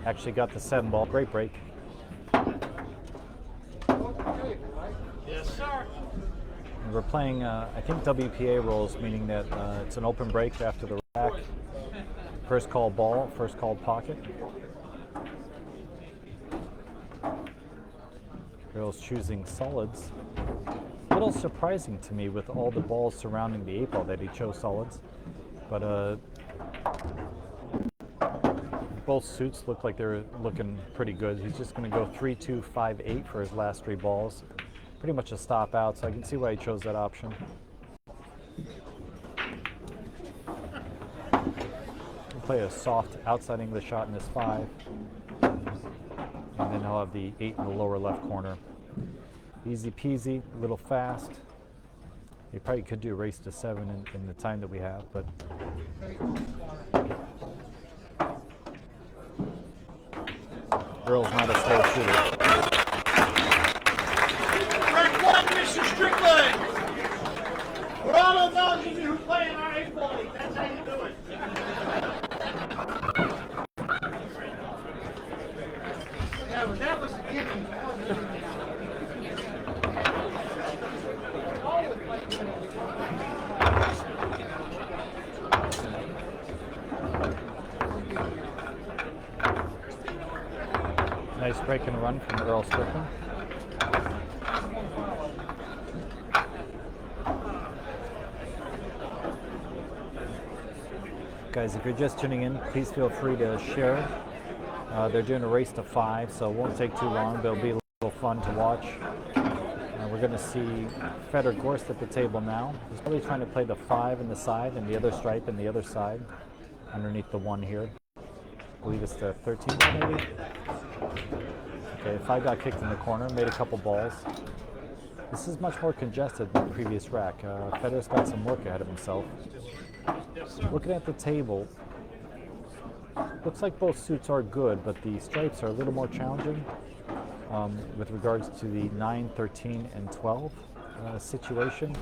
Speaker 1: Actually got the 7 ball. Great break.
Speaker 2: Yes, sir.
Speaker 1: And we're playing, I think, WPA rules, meaning that it's an open break after the rack. First call ball, first call pocket. Earl's choosing solids. A little surprising to me with all the balls surrounding the 8 ball that he chose solids. But both suits look like they're looking pretty good. He's just going to go 3-2, 5-8 for his last 3 balls. Pretty much a stop out, so I can see why he chose that option. He'll play a soft outside English shot in his 5. And then he'll have the 8 in the lower left corner. Easy peasy, a little fast. He probably could do race to 7 in the time that we have, but Earl's not a slow shooter.
Speaker 2: Track 1, Mr. Strickland. For all of those of you who play in our 8 ball league, that's how you do it.
Speaker 3: Yeah, but that was a given.
Speaker 1: Nice break and run from Earl Strickland. Guys, if you're just tuning in, please feel free to share. They're doing a race to 5, so it won't take too long, but it'll be a little fun to watch. We're going to see Feder Gorst at the table now. He's probably trying to play the 5 in the side and the other stripe in the other side, underneath the 1 here. I believe it's the 13 maybe. Okay, 5 got kicked in the corner, made a couple balls. This is much more congested than the previous rack. Feder's got some work ahead of himself. Looking at the table, looks like both suits are good, but the stripes are a little more challenging with regards to the 9, 13, and 12 situation.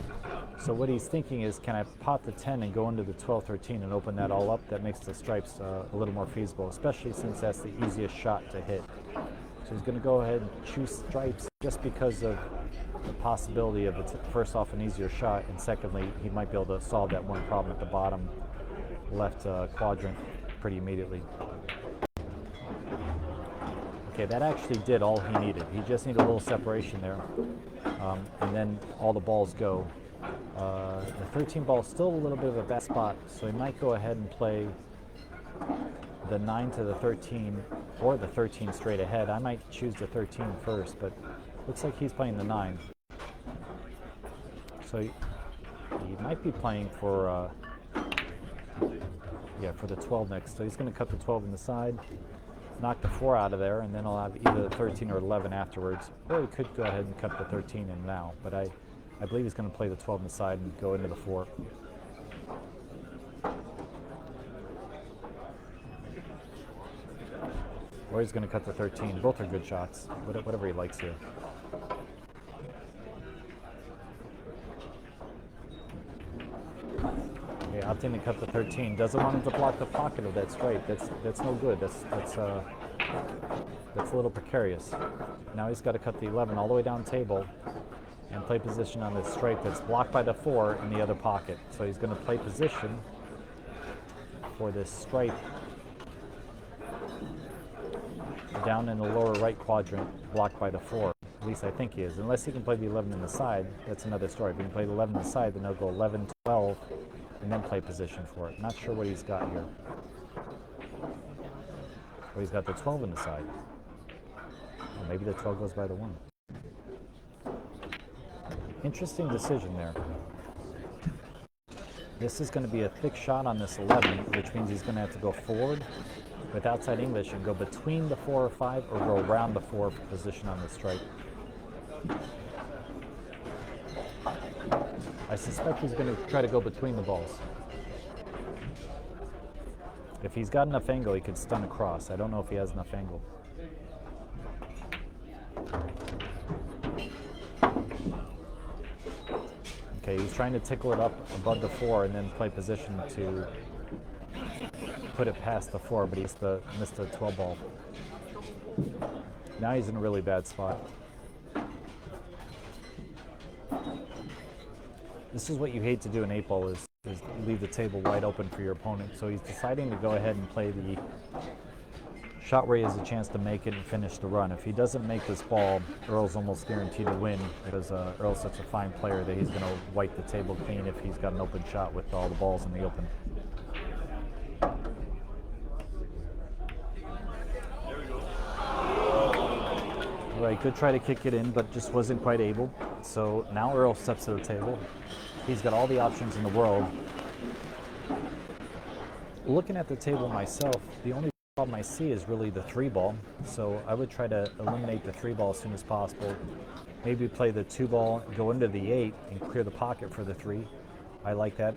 Speaker 1: So what he's thinking is, can I pot the 10 and go into the 12, 13 and open that all up? That makes the stripes a little more feasible, especially since that's the easiest shot to hit. So he's going to go ahead and choose stripes just because of the possibility of it's first off an easier shot, and secondly, he might be able to solve that one problem at the bottom left quadrant pretty immediately. Okay, that actually did all he needed. He just needed a little separation there, and then all the balls go. The 13 ball is still a little bit of a bad spot, so he might go ahead and play the 9 to the 13 or the 13 straight ahead. I might choose the 13 first, but looks like he's playing the 9. So he might be playing for for the 12 next. So he's going to cut the 12 in the side, knock the 4 out of there, and then I'll have either the 13 or 11 afterwards. Or he could go ahead and cut the 13 in now, but I believe he's going to play the 12 in the side and go into the 4. Or he's going to cut the 13. Both are good shots, whatever he likes here. Okay, opting to cut the 13. Doesn't want him to block the pocket of that stripe. That's no good. That's a little precarious. Now he's got to cut the 11 all the way down table and play position on this stripe that's blocked by the 4 in the other pocket. So he's going to play position for this stripe down in the lower right quadrant, blocked by the 4. At least I think he is. Unless he can play the 11 in the side, that's another story. If he can play the 11 in the side, then he'll go 11, 12, and then play position for it. Not sure what he's got here. Or he's got the 12 in the side. Or maybe the 12 goes by the 1. Interesting decision there. This is going to be a thick shot on this 11, which means he's going to have to go forward with outside English and go between the 4 or 5, or go around the 4 for position on the stripe. I suspect he's going to try to go between the balls. If he's got enough angle, he could stun across. I don't know if he has enough angle. Okay, he's trying to tickle it up above the 4 and then play position to put it past the 4, but he's missed the 12 ball. Now he's in a really bad spot. This is what you hate to do in 8 ball is leave the table wide open for your opponent. So he's deciding to go ahead and play the shot where he has a chance to make it and finish the run. If he doesn't make this ball, Earl's almost guaranteed to win because Earl's such a fine player that he's going to wipe the table clean if he's got an open shot with all the balls in the open. All right, good try to kick it in, but just wasn't quite able. So now Earl steps to the table. He's got all the options in the world. Looking at the table myself, the only problem I see is really the 3 ball. So I would try to eliminate the 3 ball as soon as possible. Maybe play the 2 ball, go into the 8, and clear the pocket for the 3. I like that.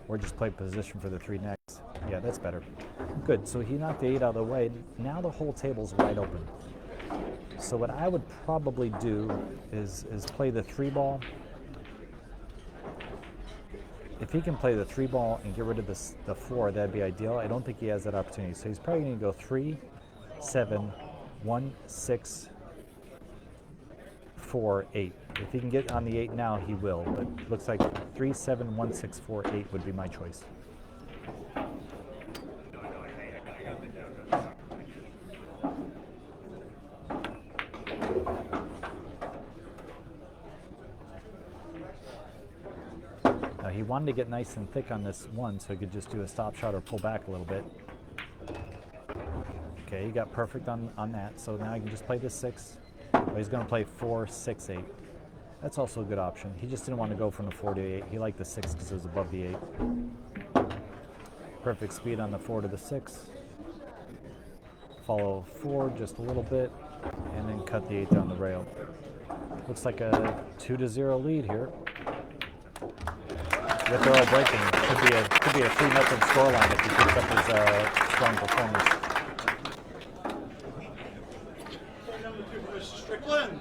Speaker 1: Or just play position for the 3 next. Yeah, that's better. Good, so he knocked the 8 out of the way. Now the whole table's wide open. So what I would probably do is play the 3 ball. If he can play the 3 ball and get rid of the 4, that'd be ideal. I don't think he has that opportunity. So he's probably going to go 3, 7, 1, 6, 4, 8. If he can get on the 8 now, he will. But looks like 3, 7, 1, 6, 4, 8 would be my choice. He wanted to get nice and thick on this 1 so he could just do a stop shot or pull back a little bit. Okay, he got perfect on that, so now he can just play the 6. Well, he's going to play 4, 6, 8. That's also a good option. He just didn't want to go from the 4 to 8. He liked the 6 because it was above the 8. Perfect speed on the 4 to the 6. Follow 4 just a little bit, and then cut the 8 down the rail. Looks like a 2-0 lead here. With Earl breaking, could be a 3-0 scoreline if he keeps up his strong performance.
Speaker 2: Number 2 for Mr. Strickland.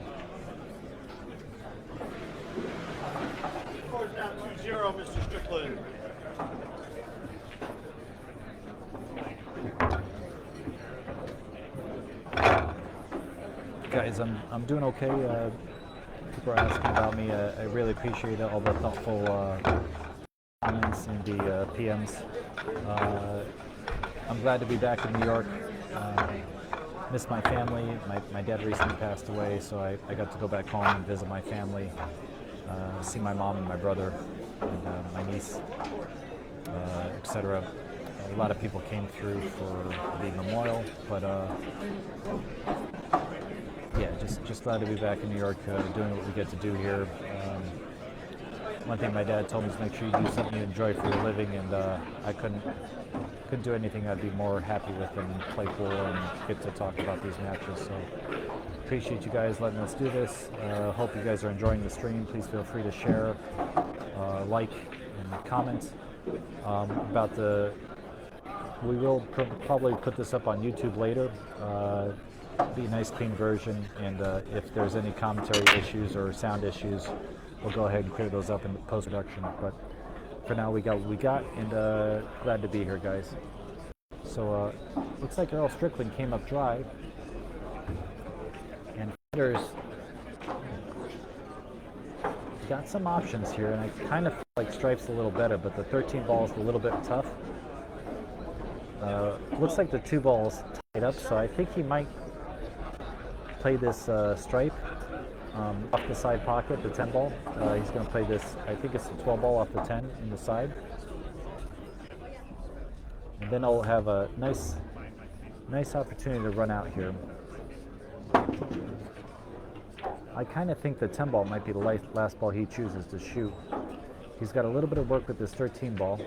Speaker 2: Scores down 2-0, Mr. Strickland.
Speaker 1: Guys, I'm doing okay. People are asking about me. I really appreciate all the thoughtful comments and the PMs. I'm glad to be back in New York. Miss my family. My dad recently passed away, so I got to go back home and visit my family, see my mom and my brother and my niece, etc. A lot of people came through for the memorial, but yeah, just glad to be back in New York, doing what we get to do here. One thing my dad told me is make sure you do something you enjoy for your living, and I couldn't do anything I'd be more happy with than play pool and get to talk about these matches. So appreciate you guys letting us do this. Hope you guys are enjoying the stream. Please feel free to share, like, and comment about the. We will probably put this up on YouTube later. Be a nice clean version, and if there's any commentary issues or sound issues, we'll go ahead and clear those up in post-production. But for now, we got what we got, and glad to be here, guys. So looks like Earl Strickland came up dry, and Feder's got some options here, and I kind of feel like Stripes a little better, but the 13 ball is a little bit tough. Looks like the 2 balls tied up, so I think he might play this stripe off the side pocket, the 10 ball. He's going to play this, I think it's the 12 ball off the 10 in the side. And then I'll have a nice opportunity to run out here. I kind of think the 10 ball might be the last ball he chooses to shoot. He's got a little bit of work with this 13 ball.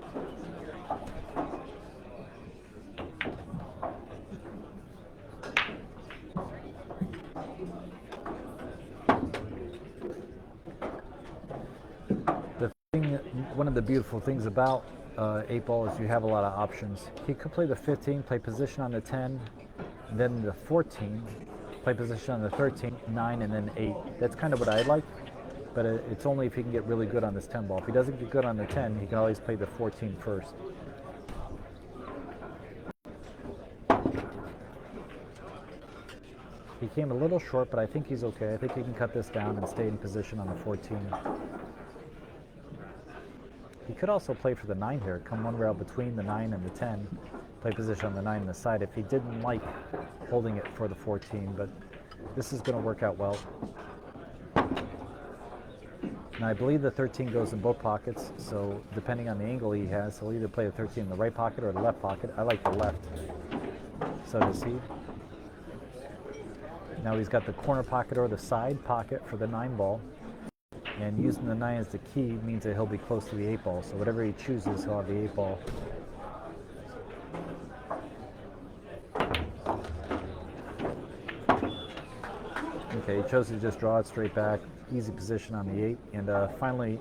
Speaker 1: One of the beautiful things about 8 ball is you have a lot of options. He could play the 15, play position on the 10, and then the 14, play position on the 13, 9, and then 8. That's kind of what I like, but it's only if he can get really good on this 10 ball. If he doesn't get good on the 10, he can always play the 14 first. He came a little short, but I think he's okay. I think he can cut this down and stay in position on the 14. He could also play for the 9 here, come one rail between the 9 and the 10, play position on the 9 on the side if he didn't like holding it for the 14, but this is going to work out well. And I believe the 13 goes in both pockets, so depending on the angle he has, he'll either play the 13 in the right pocket or the left pocket. I like the left, so does he. Now he's got the corner pocket or the side pocket for the 9 ball. And using the 9 as the key means that he'll be close to the 8 ball. So whatever he chooses, he'll have the 8 ball. Okay, he chose to just draw it straight back. Easy position on the 8. And finally,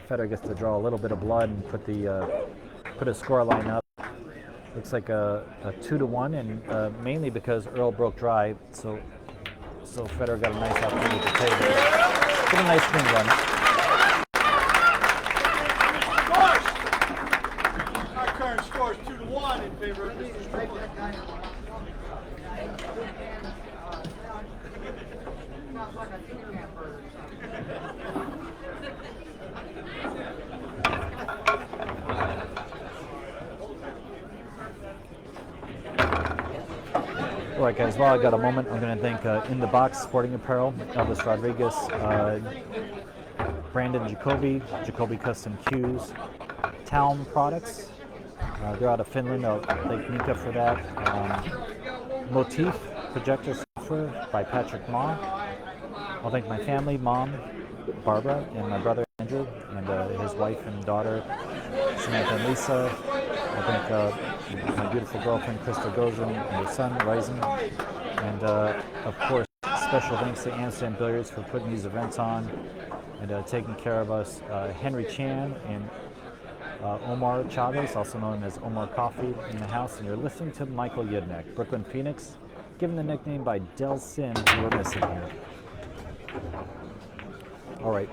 Speaker 1: Federer gets to draw a little bit of blood and put his score line up. Looks like a 2-1, and mainly because Earl broke dry. So Federer got a nice opportunity to play there. Get a nice swing run.
Speaker 2: Our current score is 2-1 in favor of Mr. Strickland.
Speaker 1: All right, guys, while I got a moment, I'm going to thank In the Box Sporting Apparel, Elvis Rodriguez, Brandon Jacoby Custom Cues, Town Products. They're out of Finland. I'll thank Mika for that. Motif Projector Software by Patrick Ma. I'll thank my family, Mom, Barbara, and my brother Andrew, and his wife and daughter, Samantha and Lisa. I'll thank my beautiful girlfriend, Krista Gozin, and her son, Ryzen. And, of course, special thanks to Amsterdam Billiards for putting these events on and taking care of us. Henry Chan and Omar Chavez, also known as Omar Coffee, in the house. And you're listening to Michael Yudnek, Brooklyn Phoenix, given the nickname by Del Sim, who we're missing here. All right,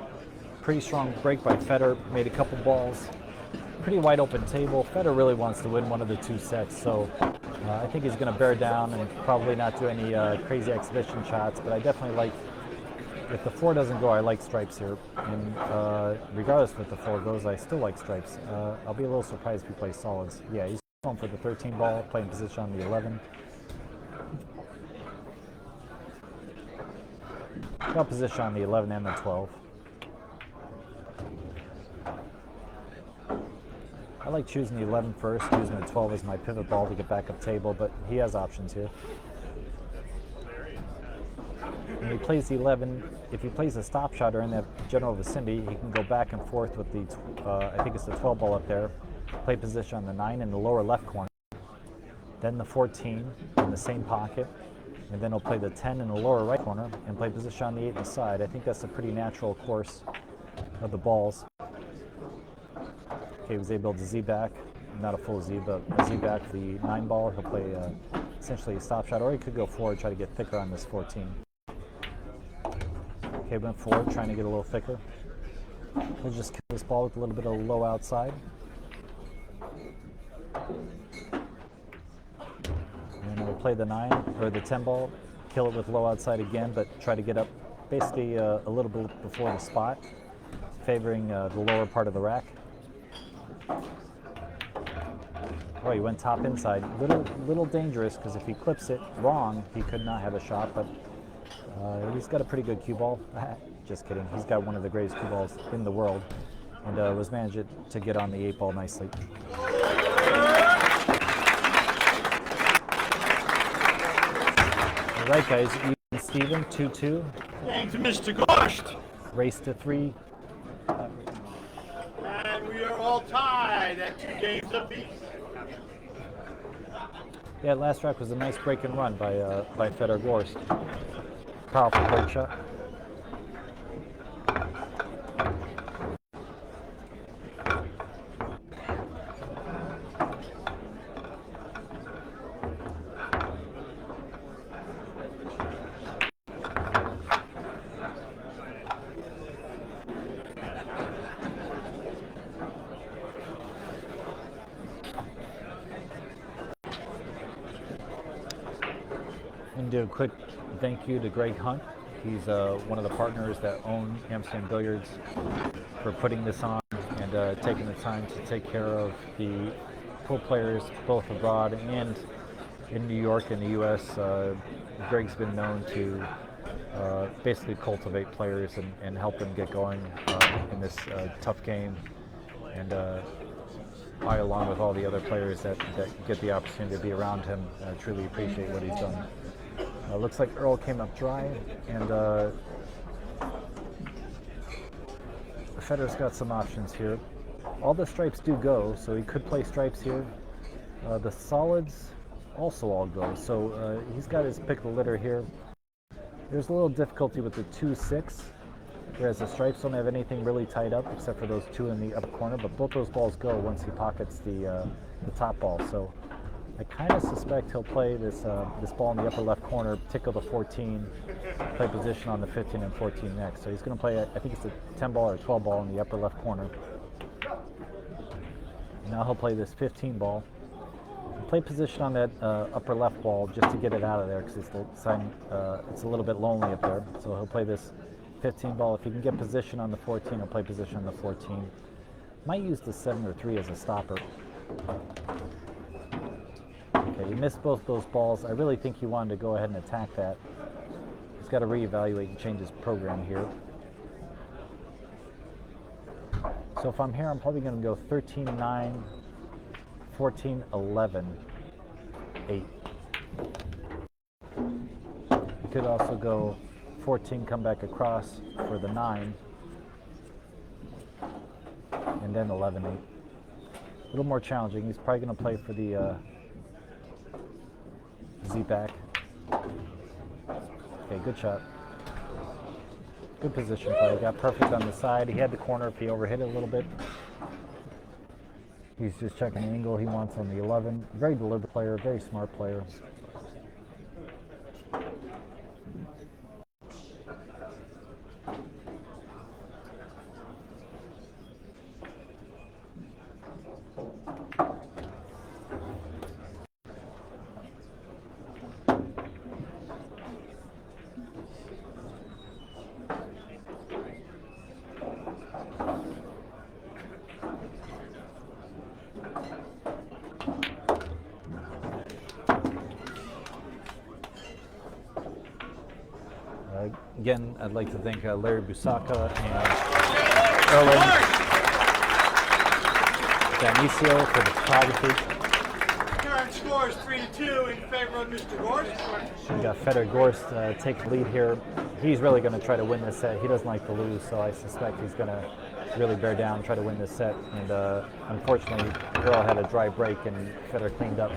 Speaker 1: pretty strong break by Federer, made a couple balls. Pretty wide open table. Federer really wants to win one of the 2 sets, so I think he's going to bear down and probably not do any crazy exhibition shots, but I definitely like, if the 4 doesn't go, I like stripes here, and regardless if the 4 goes, I still like stripes. I'll be a little surprised if he plays solids. Yeah, he's going for the 13 ball, playing position on the 11. Got position on the 11 and the 12. I like choosing the 11 first, using the 12 as my pivot ball to get back up table, but he has options here. When he plays the 11, if he plays a stop shot or in that general vicinity, he can go back and forth with the, I think it's the 12 ball up there, play position on the 9 in the lower left corner, then the 14 in the same pocket, and then he'll play the 10 in the lower right corner and play position on the 8 in the side. I think that's a pretty natural course of the balls. Okay, he was able to Z back, not a full Z, but a Z back for the 9 ball. He'll play essentially a stop shot, or he could go forward, try to get thicker on this 14. Okay, went forward, trying to get a little thicker. We'll just kill this ball with a little bit of low outside. And we'll play the 9, or the 10 ball, kill it with low outside again, but try to get up basically a little bit before the spot, favoring the lower part of the rack. Oh, he went top inside. Little dangerous, because if he clips it wrong, he could not have a shot, but he's got a pretty good cue ball. Just kidding. He's got one of the greatest cue balls in the world, and was managed to get on the 8 ball nicely. All right, guys. Even Steven, 2-2.
Speaker 2: Thanks to Mr. Gorst.
Speaker 1: Race to 3.
Speaker 2: And we are all tied at 2 games apiece.
Speaker 1: Yeah, last rack was a nice break and run by Federer Gorst. Powerful break shot. And do a quick thank you to Greg Hunt. He's one of the partners that own Amsterdam Billiards for putting this on and taking the time to take care of the pro players both abroad and in New York and the U.S. Greg's been known to basically cultivate players and help them get going in this tough game. And I, along with all the other players that get the opportunity to be around him, truly appreciate what he's done. Looks like Earl came up dry, and Federer's got some options here. All the stripes do go, so he could play stripes here. The solids also all go, so he's got his pick of the litter here. There's a little difficulty with the 2-6, whereas the stripes don't have anything really tied up except for those two in the upper corner, but both those balls go once he pockets the top ball. So I kind of suspect he'll play this ball in the upper left corner, tickle the 14, play position on the 15 and 14 next. So he's going to play, I think it's a 10 ball or 12 ball in the upper left corner. Now he'll play this 15 ball. Play position on that upper left ball just to get it out of there because it's a little bit lonely up there. So he'll play this 15 ball. If he can get position on the 14, he'll play position on the 14. Might use the 7 or 3 as a stopper. Okay, he missed both those balls. I really think he wanted to go ahead and attack that. He's got to reevaluate and change his program here. So if I'm here, I'm probably going to go 13-9, 14-11, 8. You could also go 14, come back across for the 9, and then 11-8. A little more challenging. He's probably going to play for the Z-back. Okay, good shot. Good position play. Got perfect on the side. He had the corner if he overhit it a little bit. He's just checking the angle he wants on the 11. Very deliberate player, very smart player. Again, I'd like to thank Larry Busaka and Erlen Dionisio for the photography.
Speaker 2: Current score is 3-2 in favor of Mr. Gorst.
Speaker 1: We got Federer Gorst take the lead here. He's really going to try to win this set. He doesn't like to lose, so I suspect he's going to really bear down, try to win this set. And unfortunately, Earl had a dry break and Federer cleaned up.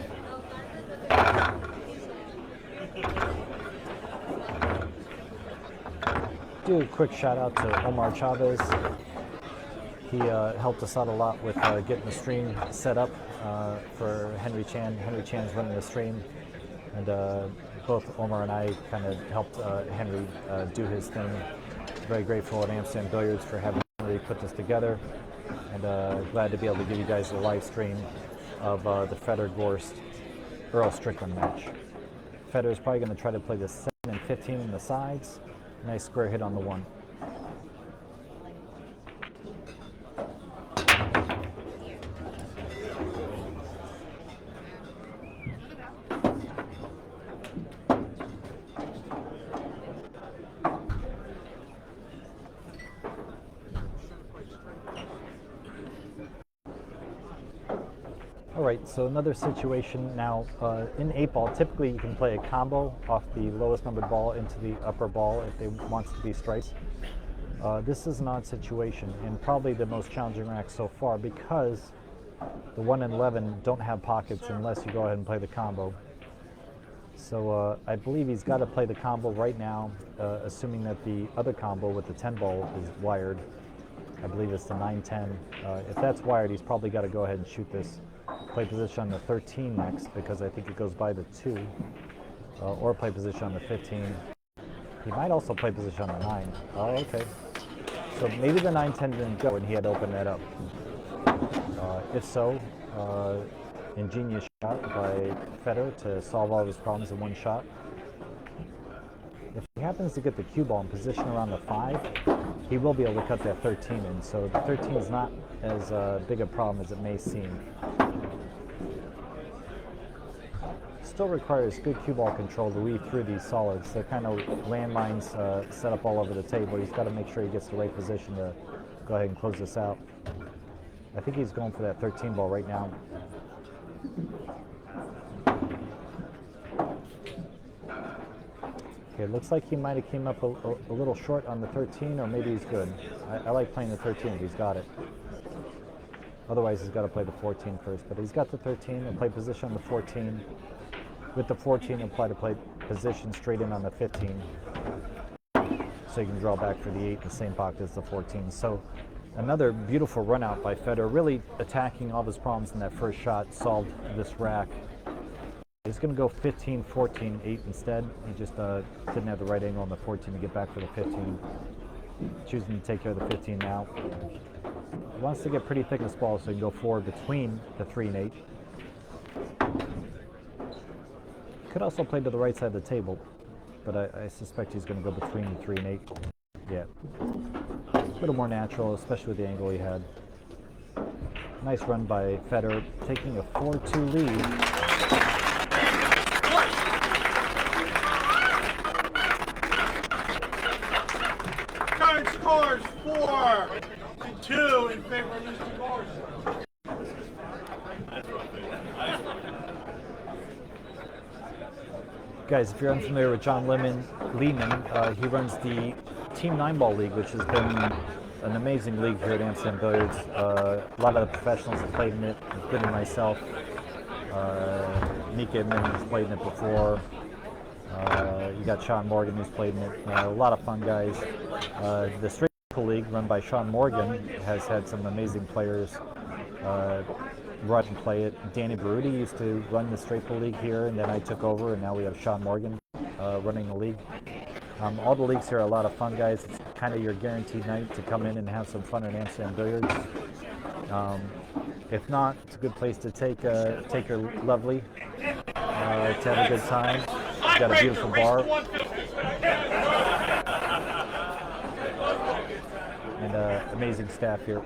Speaker 1: Do a quick shout out to Omar Chavez. He helped us out a lot with getting the stream set up for Henry Chan. Henry Chan's running the stream, and both Omar and I kind of helped Henry do his thing. Very grateful at Amsterdam Billiards for having Henry put this together, and glad to be able to give you guys a live stream of the Federer Gorst Earl Strickland match. Federer's probably going to try to play the 7 and 15 in the sides. Nice square hit on the 1. All right, so another situation now. In 8-ball, typically you can play a combo off the lowest numbered ball into the upper ball if it wants to be stripes. This is an odd situation and probably the most challenging rack so far because the 1 and 11 don't have pockets unless you go ahead and play the combo. So I believe he's got to play the combo right now, assuming that the other combo with the 10 ball is wired. I believe it's the 9-10. If that's wired, he's probably got to go ahead and shoot this. Play position on the 13 next because I think it goes by the 2, or play position on the 15. He might also play position on the 9. Oh, okay. So maybe the 9-10 didn't go and he had to open that up. If so, ingenious shot by Federer to solve all of his problems in one shot. If he happens to get the cue ball in position around the 5, he will be able to cut that 13 in. So the 13 is not as big a problem as it may seem. Still requires good cue ball control to weave through these solids. They're kind of landmines set up all over the table. He's got to make sure he gets the right position to go ahead and close this out. I think he's going for that 13 ball right now. Okay, it looks like he might have came up a little short on the 13, or maybe he's good. I like playing the 13 if he's got it. Otherwise, he's got to play the 14 first. But he's got the 13. He'll play position on the 14. With the 14, he'll try to play position straight in on the 15. So you can draw back for the 8 in the same pocket as the 14. So another beautiful run out by Federer, really attacking all of his problems in that first shot, solved this rack. He's going to go 15, 14, 8 instead. He just didn't have the right angle on the 14 to get back for the 15. Choosing to take care of the 15 now. He wants to get pretty thick in this ball so he can go forward between the 3 and 8. Could also play to the right side of the table, but I suspect he's going to go between the 3 and 8. Yeah. A little more natural, especially with the angle he had. Nice run by Federer, taking a 4-2 lead.
Speaker 2: Current scores 4-2 in favor of Mr. Gorst.
Speaker 1: Guys, if you're unfamiliar with John Lehman, he runs the Team 9-Ball League, which has been an amazing league here at Amsterdam Billiards. A lot of the professionals have played in it, including myself. Mika Immonen has played in it before. You got Sean Morgan who's played in it. A lot of fun guys. The Straight Pool League, run by Sean Morgan, has had some amazing players run and play it. Danny Baruti used to run the Straight Pool League here, and then I took over, and now we have Sean Morgan running the league. All the leagues here are a lot of fun, guys. It's kind of your guaranteed night to come in and have some fun at Amsterdam Billiards. If not, it's a good place to take your lovely to have a good time. It's got a beautiful bar and amazing staff here.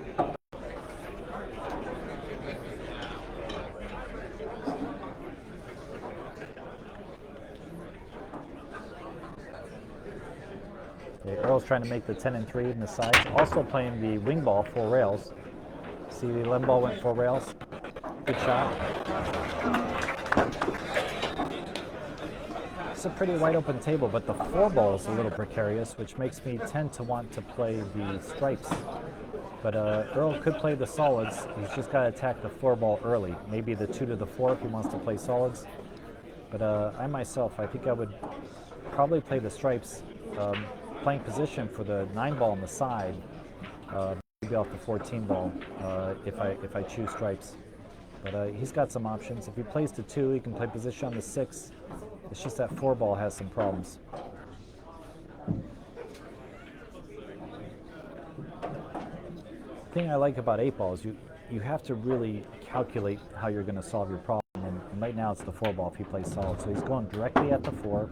Speaker 1: Earl's trying to make the 10 and 3 in the sides. Also playing the wing ball 4 rails. See, the 11 ball went 4 rails. Good shot. It's a pretty wide open table, but the 4 ball is a little precarious, which makes me tend to want to play the stripes. But Earl could play the solids. He's just got to attack the 4 ball early. Maybe the 2 to the 4 if he wants to play solids. But I myself, I think I would probably play the stripes. Playing position for the 9 ball on the side, maybe off the 14 ball if I choose stripes. But he's got some options. If he plays the 2, he can play position on the 6. It's just that 4 ball has some problems. The thing I like about 8 ball is you have to really calculate how you're going to solve your problem. And right now it's the 4 ball if he plays solid. So he's going directly at the 4.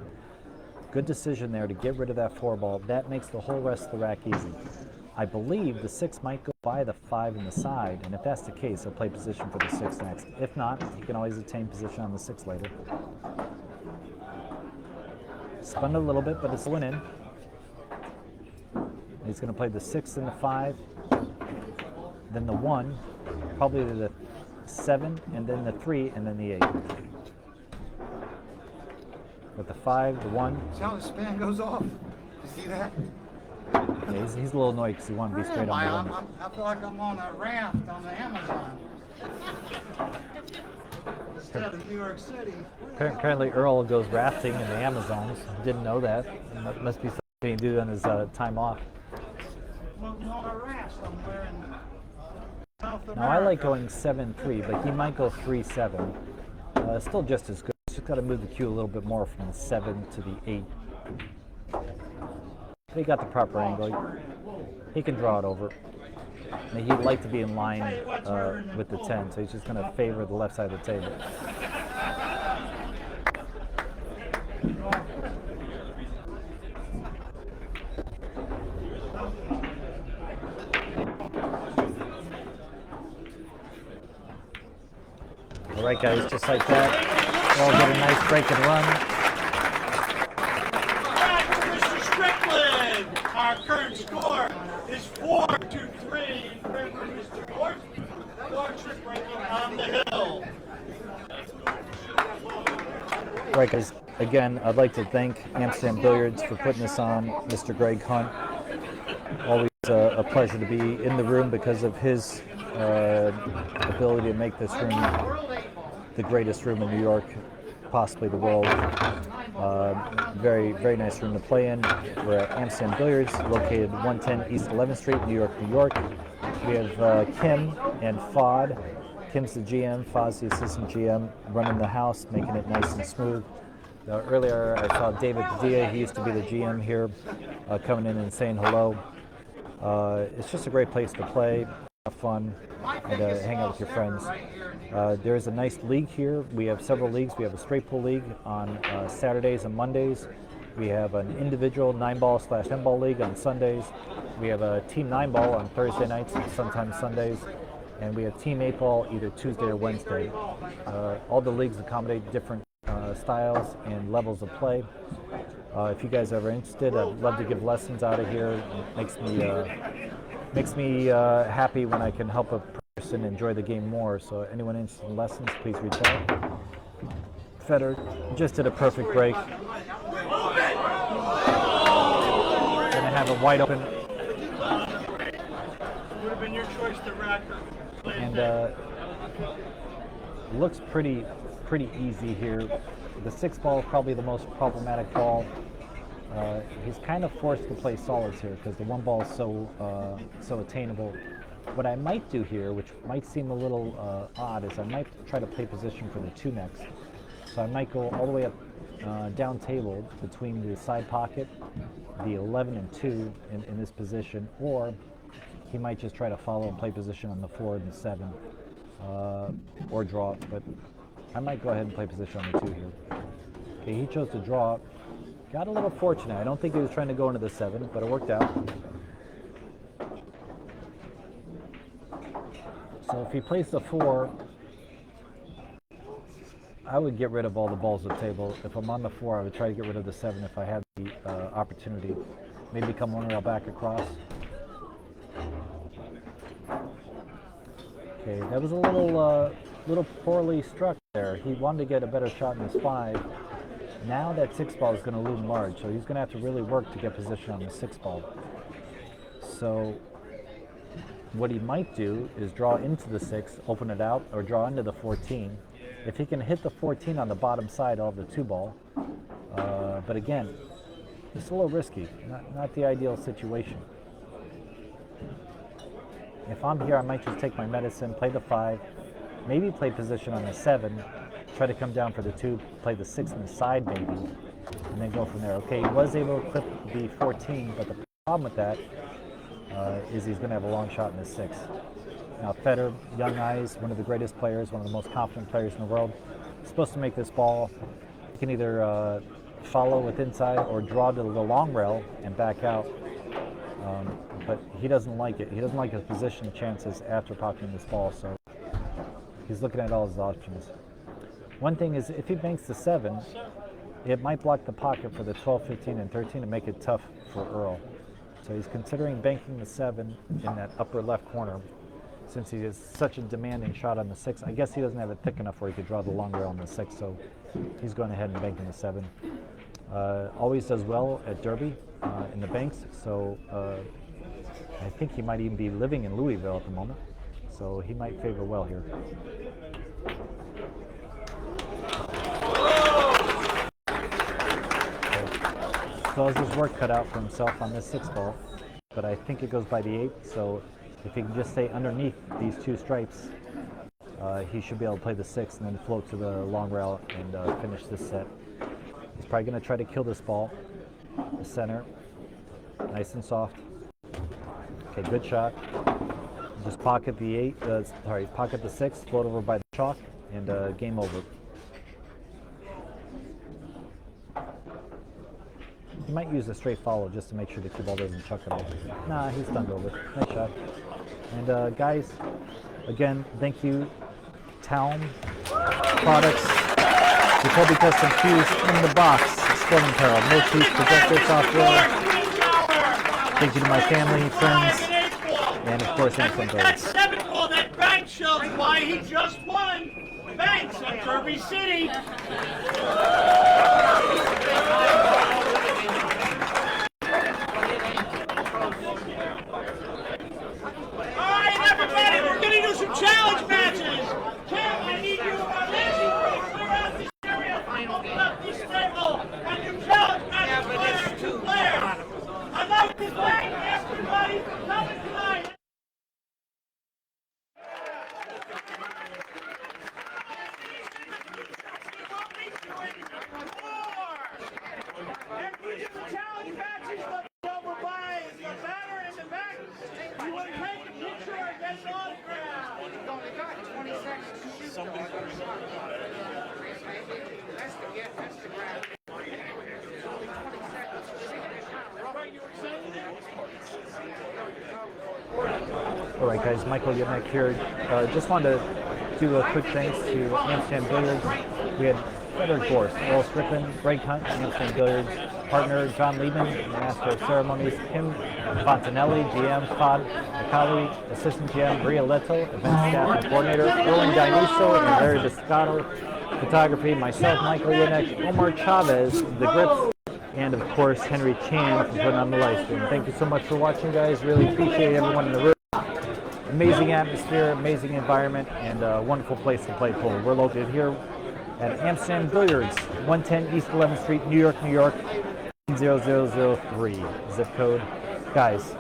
Speaker 1: Good decision there to get rid of that 4 ball. That makes the whole rest of the rack easy. I believe the 6 might go by the 5 in the side, and if that's the case, he'll play position for the 6 next. If not, he can always attain position on the 6 later. Spun it a little bit, but it's going in. He's going to play the 6 and the 5, then the 1, probably the 7, and then the 3, and then the 8. With the 5, the 1.
Speaker 3: See how the span goes off? You see that?
Speaker 1: Yeah, he's a little annoyed because he wanted to be straight on the 1.
Speaker 3: I feel like I'm on a raft on the Amazon. Instead of New York City.
Speaker 1: Apparently Earl goes rafting in the Amazons. Didn't know that. That must be something he can do on his time off.
Speaker 3: On a raft somewhere in South America.
Speaker 1: Now I like going 7-3, but he might go 3-7. Still just as good. Just got to move the cue a little bit more from the 7 to the 8. He got the proper angle. He can draw it over. And he'd like to be in line with the 10, so he's just going to favor the left side of the table. right, guys, just like that. We'll get a nice break and run.
Speaker 2: Back to Mr. Strickland. Our current score is 4-3 in favor of Mr. Gorst. Gorst breaking on the hill.
Speaker 1: Right, guys, again, I'd like to thank Amsterdam Billiards for putting this on, Mr. Greg Hunt. Always a pleasure to be in the room because of his ability to make this room the greatest room in New York, possibly the world. Very, very nice room to play in. We're at Amsterdam Billiards, located 110 East 11th Street, New York, New York. We have Kim and Fod. Kim's the GM, Fod's the assistant GM, running the house, making it nice and smooth. Earlier, I saw David Padilla. He used to be the GM here, coming in and saying hello. It's just a great place to play, have fun, and hang out with your friends. There is a nice league here. We have several leagues. We have a straight pool league on Saturdays and Mondays. We have an individual 9-ball / 10-ball league on Sundays. We have a team 9-ball on Thursday nights and sometimes Sundays. And we have team 8-ball either Tuesday or Wednesday. All the leagues accommodate different styles and levels of play. If you guys are ever interested, I'd love to give lessons out of here. It makes me happy when I can help a person enjoy the game more. So anyone interested in lessons, please reach out. Federer just did a perfect break. Gonna have it wide open.
Speaker 2: Would have been your choice to rack her.
Speaker 1: And looks pretty easy here. The 6-ball is probably the most problematic ball. He's kind of forced to play solids here because the 1-ball is so attainable. What I might do here, which might seem a little odd, is I might try to play position for the 2 next. So I might go all the way up down table between the side pocket, the 11 and 2 in this position, or he might just try to follow and play position on the 4 and the 7, or draw. But I might go ahead and play position on the 2 here. Okay, he chose to draw. Got a little fortunate. I don't think he was trying to go into the 7, but it worked out. So if he plays the 4, I would get rid of all the balls at the table. If I'm on the 4, I would try to get rid of the 7 if I had the opportunity. Maybe come 1 rail back across. Okay, that was a little poorly struck there. He wanted to get a better shot in his 5. Now that 6-ball is going to loom large, so he's going to have to really work to get position on the 6-ball. So what he might do is draw into the 6, open it out, or draw into the 14. If he can hit the 14 on the bottom side, I'll have the 2-ball. But again, it's a little risky, not the ideal situation. If I'm here, I might just take my medicine, play the 5, maybe play position on the 7, try to come down for the 2, play the 6 on the side maybe, and then go from there. Okay, he was able to clip the 14, but the problem with that is he's going to have a long shot in the 6. Now Federer, young eyes, one of the greatest players, one of the most confident players in the world, supposed to make this ball. He can either follow with inside or draw to the long rail and back out. But he doesn't like it. He doesn't like his position chances after pocketing this ball, so he's looking at all his options. One thing is, if he banks the 7, it might block the pocket for the 12, 15, and 13 and make it tough for Earl. So he's considering banking the 7 in that upper left corner. Since he is such a demanding shot on the 6, I guess he doesn't have it thick enough where he could draw the long rail on the 6, so he's going ahead and banking the 7. Always does well at Derby in the banks, so I think he might even be living in Louisville at the moment, so he might favor well here. So has his work cut out for himself on this 6-ball, but I think it goes by the 8, so if he can just stay underneath these 2 stripes, he should be able to play the 6 and then float to the long rail and finish this set. He's probably going to try to kill this ball, the center, nice and soft. Okay, good shot. Just pocket the 8, pocket the 6, float over by the chalk, and game over. He might use a straight follow just to make sure the cue ball doesn't chuck it off. Nah, he's stunned over. Nice shot. And guys, again, thank you Talm products. The Kobe Custom Fuse in the box. Sporting apparel. No cheap projector software. Thank you to my family, friends, and of course, Amsterdam
Speaker 2: That
Speaker 1: Billiards.
Speaker 2: 7-ball, that bank shows why he just won. Banks at Derby City. All right, everybody, we're going to do some challenge matches. Cam, I need you on this. Clear out this area. Open up this table and do challenge matches. Player to player. I'd like to thank everybody for coming tonight.
Speaker 1: All right, guys, Michael Yudnek here. Just wanted to do a quick thanks to Amsterdam Billiards. We had Frederick Gorst, Earl Strickland, Greg Hunt, Amsterdam Billiards, partner John Liebman, Master of Ceremonies, Kim Fontanelli, GM, Fad Akali, Assistant GM, Bria Leto, Event Staff and Coordinator, Erwin Dinuso, and Larry Biscotto, Photography, myself, Michael Yudnek, Omar Chavez, The Grips, and of course Henry Chan for putting on the live stream. Thank you so much for watching, guys. Really appreciate everyone in the room. Amazing atmosphere, amazing environment, and a wonderful place to play pool. We're located here at Amsterdam Billiards, 110 East 11th Street, New York, New York, 00003 zip code. Guys,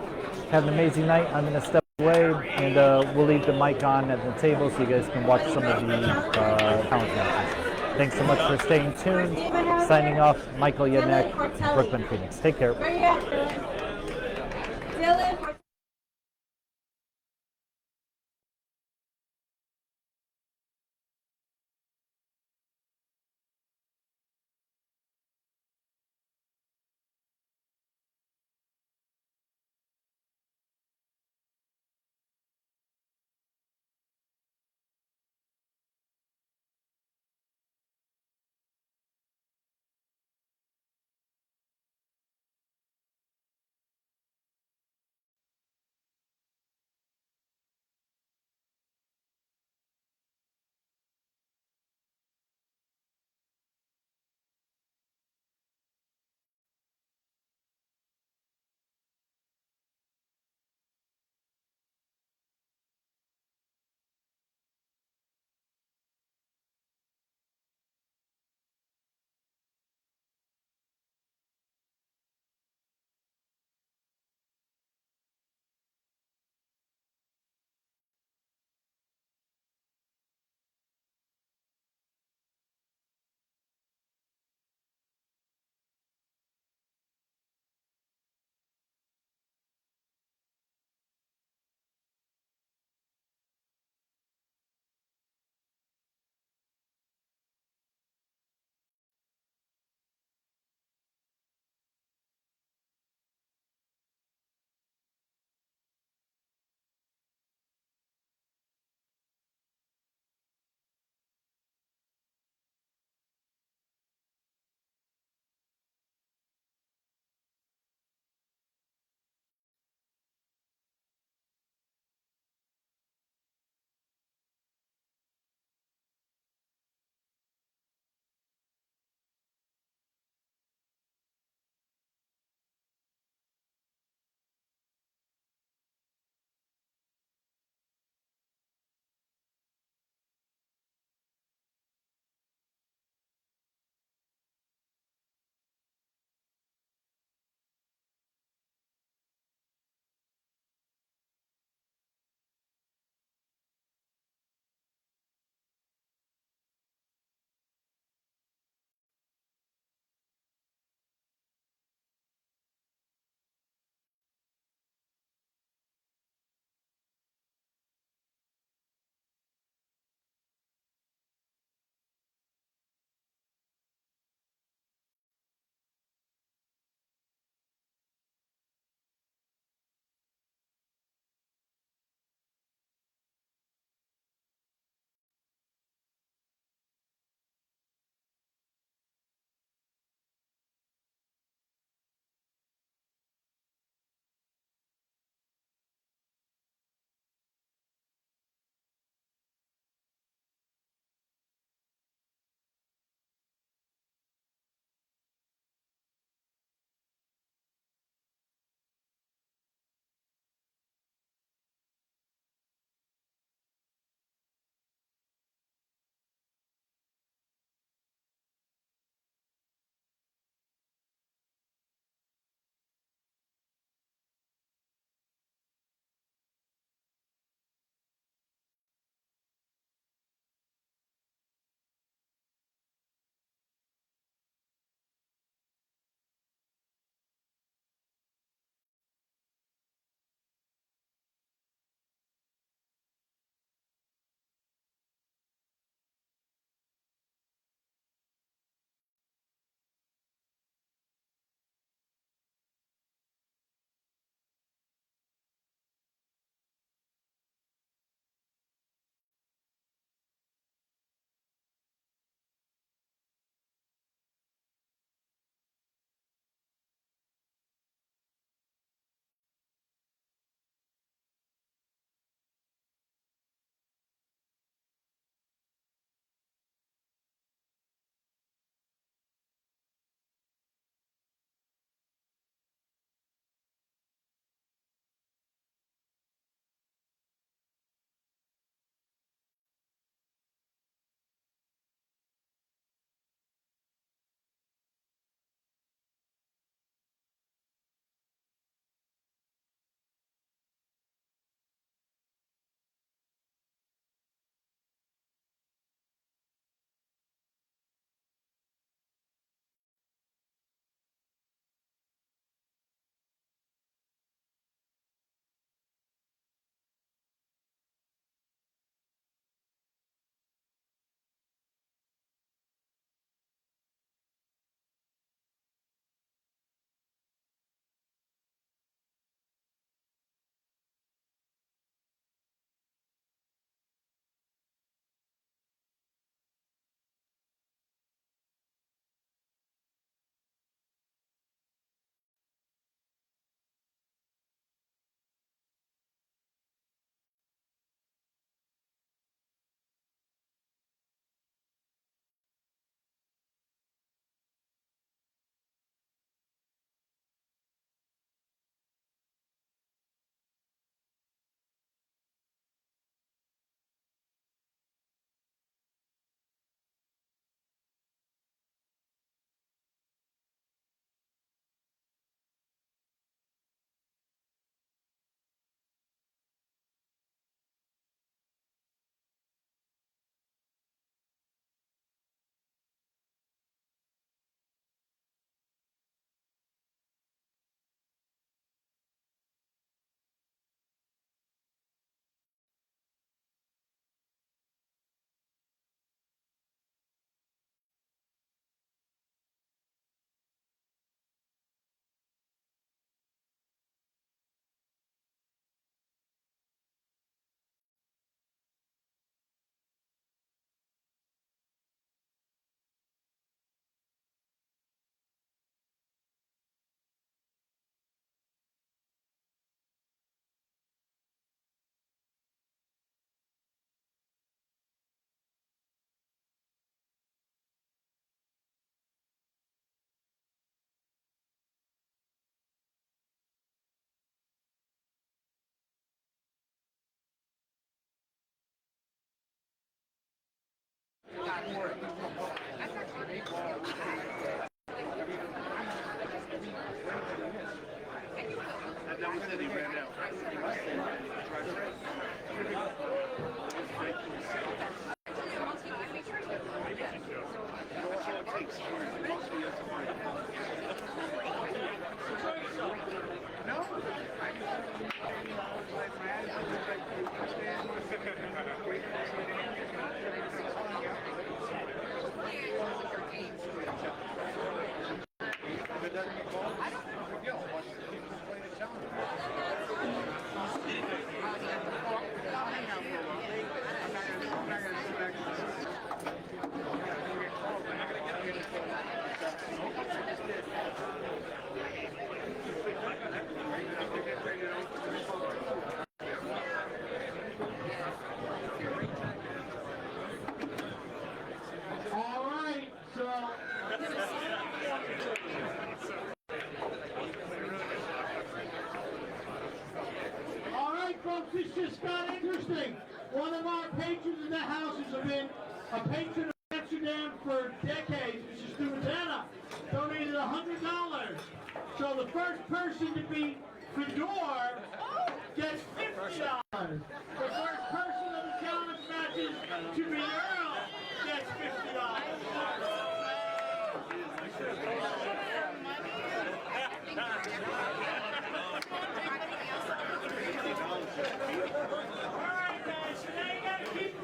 Speaker 1: have an amazing night. I'm going to step away, and we'll leave the mic on at the table so you guys can watch some of the challenge matches. Thanks so much for staying tuned. Signing off, Michael Yudnek, Brooklyn Phoenix. Take care.
Speaker 5: Dylan.
Speaker 4: And then we said he ran out. That's all it takes. If it doesn't get called, it's no big deal. Watch the people playing a challenge.
Speaker 2: All right, so. All right, folks, this just got interesting. One of our patrons in the house has been a patron of Amsterdam for decades. Mr. Stumatana donated $100. So the first person to beat Fedor gets $50. The first person of the challenge matches to be Earl gets $50. All right, guys, so now you got to keep it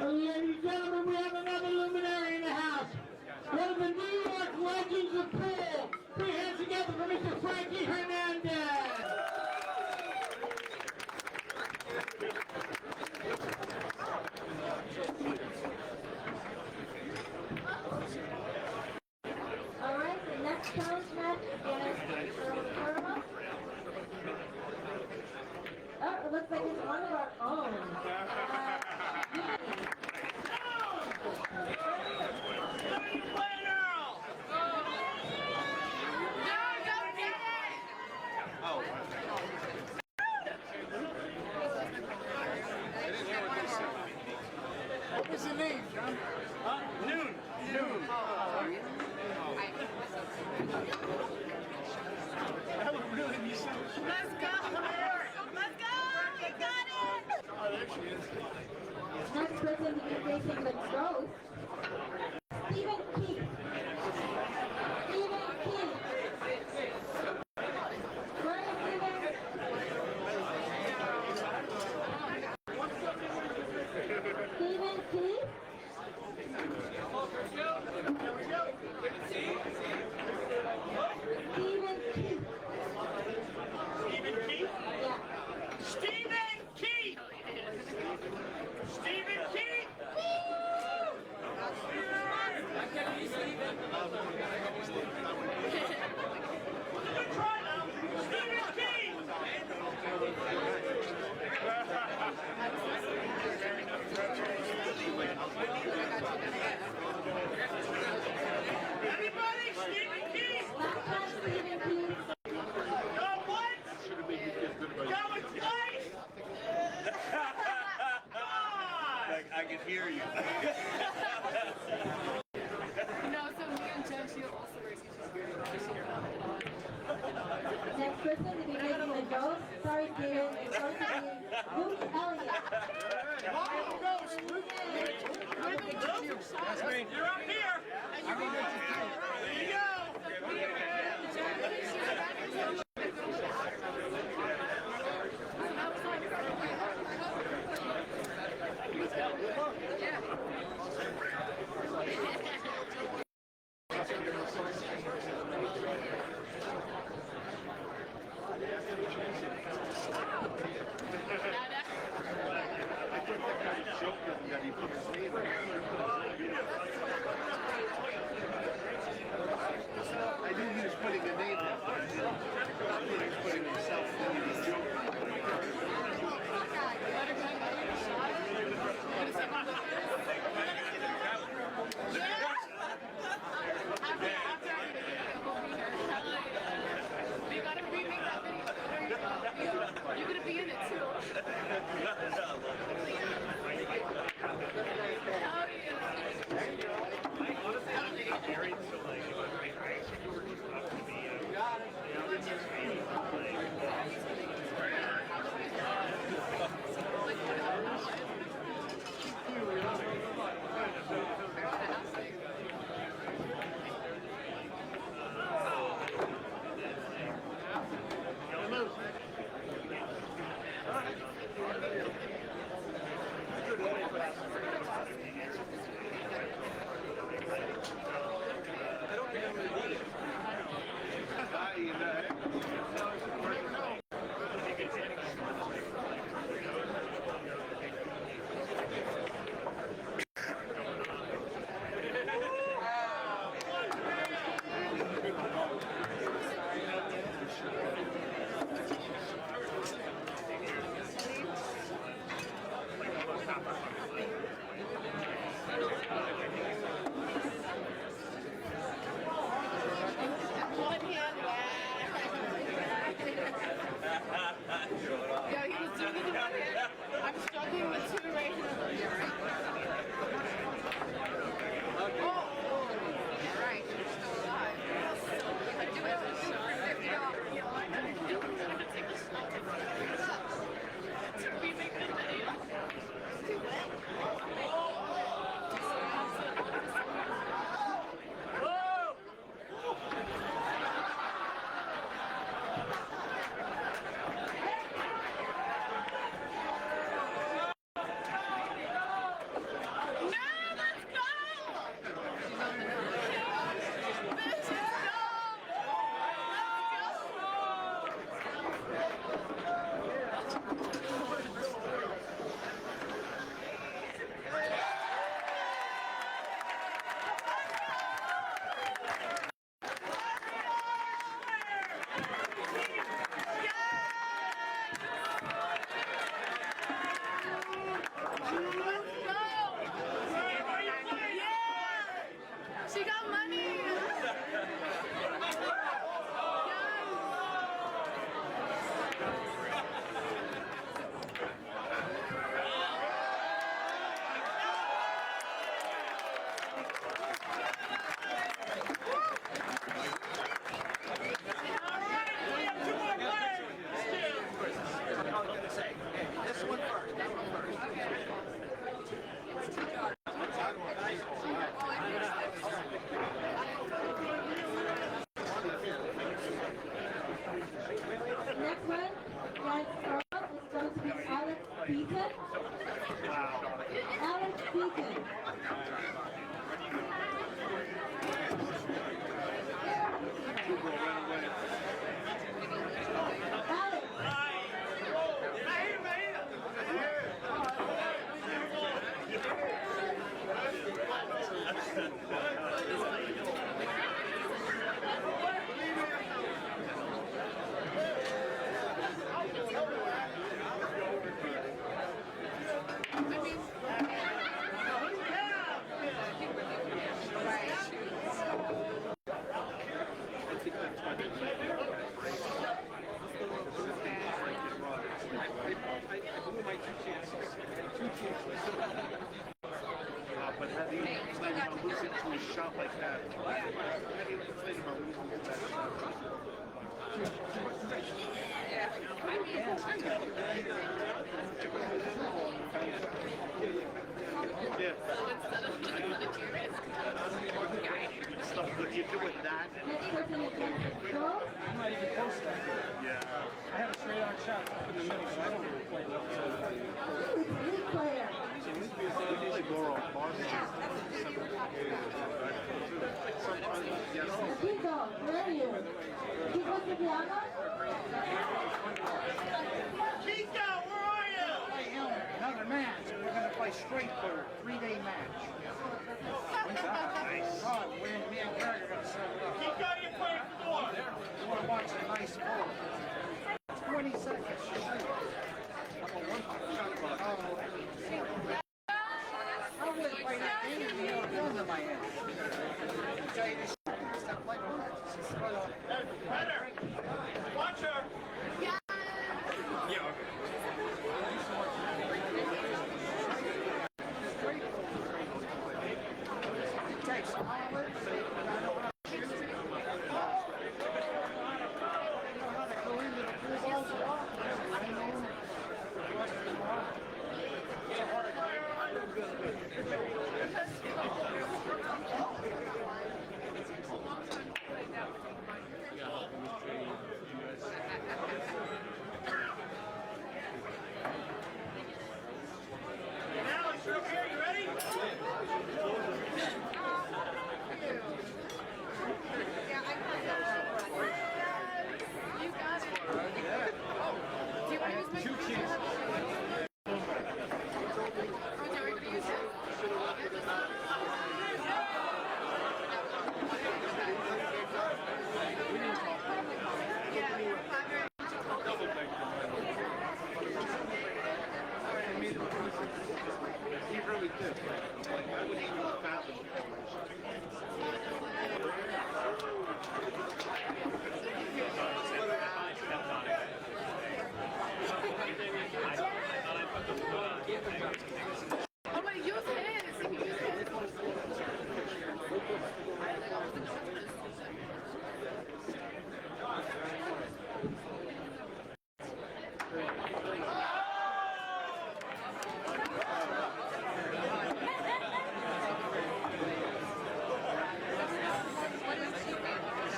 Speaker 2: Ladies and gentlemen, we have another luminary in the house. One of the New York legends of pool. Put your hands together for Mr. Frankie Hernandez.
Speaker 5: All right, the next challenge match is Earl. Oh, it looks like it's one of our own.
Speaker 3: What's your name, John?
Speaker 2: Noon.
Speaker 3: That would really be so.
Speaker 6: Let's go! Let's go! We got it!
Speaker 3: Oh, there she is.
Speaker 5: Next person to be facing the ghost, Stephen Keith. Stephen Keith. Where is Stephen? Stephen Keith? Stephen Keith.
Speaker 2: Stephen Keith?
Speaker 5: Yeah.
Speaker 2: Stephen Keith! Stephen Keith! Woo!
Speaker 5: next person to be making the ghost sorry Karen is going to be Luke Elliott.
Speaker 2: You're up here. There you go.
Speaker 4: I knew he was putting a name there. I thought he was putting himself in the joke.
Speaker 6: You gotta remake that video. You're gonna be in it too. Yeah, he was doing it in one hand. I'm struggling with two right here. Oh, right, you're still alive. I do it for $50. I'm gonna take a shot to remake the video. Too wet. She got money!
Speaker 5: Next one, next girl is going to be Alex Beaton. Alex Beaton.
Speaker 4: But how do you explain about losing to a shot like that? How do you explain about losing to that shot? If you do it that,
Speaker 5: Next person is Gorst.
Speaker 7: I'm not even close to that.
Speaker 4: yeah.
Speaker 7: I have a straight on shot up in the middle, so I don't really play left side.
Speaker 5: Ooh, lead player.
Speaker 4: We play more on Boston.
Speaker 5: Chico, where are you? Chico Santiago?
Speaker 2: Chico, where are you?
Speaker 3: Play him another match. We're going to play straight for a 3-day match. Oh, me and Gary are going to set it up.
Speaker 2: Chico, you playing for what?
Speaker 3: You want to watch a nice ball. 20 seconds. I wouldn't play that game if you had a gun in my hand. Tell you this, stop playing with
Speaker 2: Heather, watch her.
Speaker 3: it takes olives. I know how to shoot. I know how to go into the blue balls a lot. I know.
Speaker 2: Alex, you're up here. You ready?
Speaker 6: Yeah, I You got it. Do you want to use my computer? Oh, Joey, what do you say?
Speaker 4: He really did. Like, I wouldn't even fathom.
Speaker 6: I'm going to use his. Use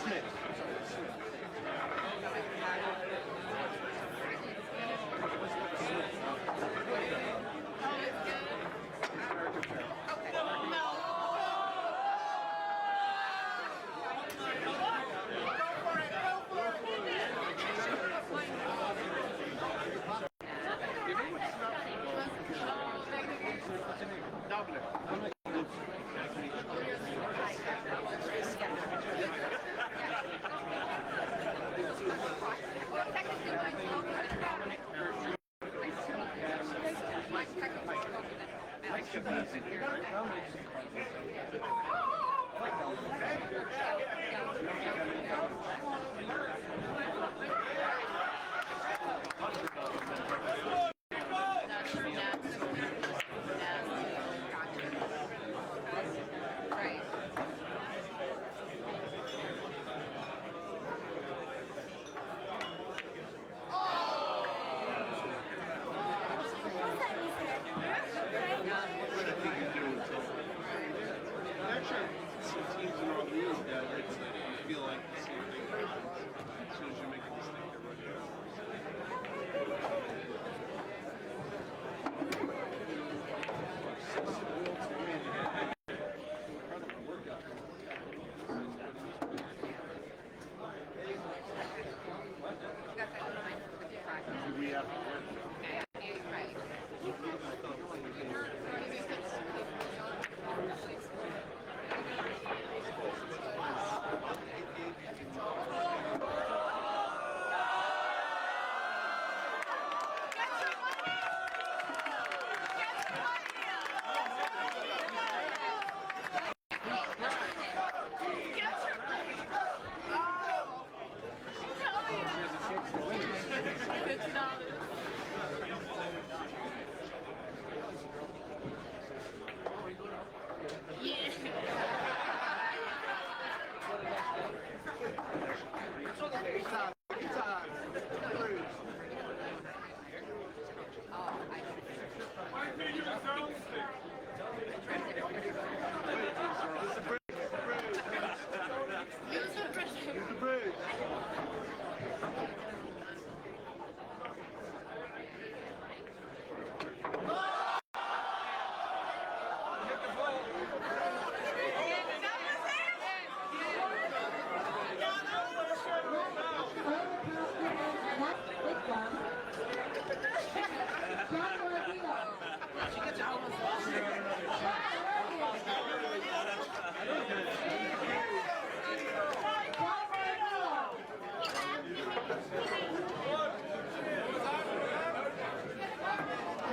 Speaker 6: his.
Speaker 4: Actually, some teams in our league that feel like the same thing.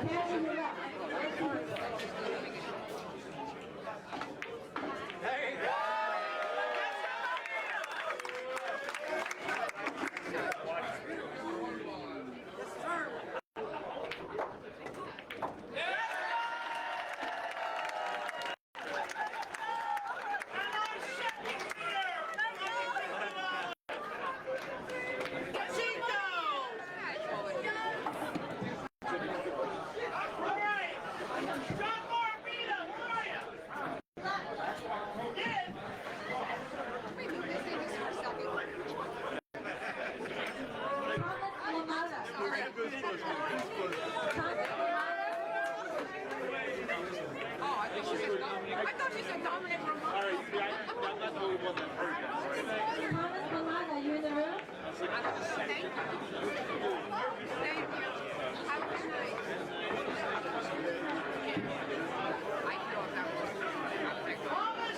Speaker 5: Carry it up.
Speaker 2: There you go.
Speaker 6: I thought you said Dominic Romano.
Speaker 4: That's the only one that heard that, right?
Speaker 5: Thomas Milana, you in the room?
Speaker 6: Thank you. Thank you. Have a good night. I know that was.
Speaker 2: Thomas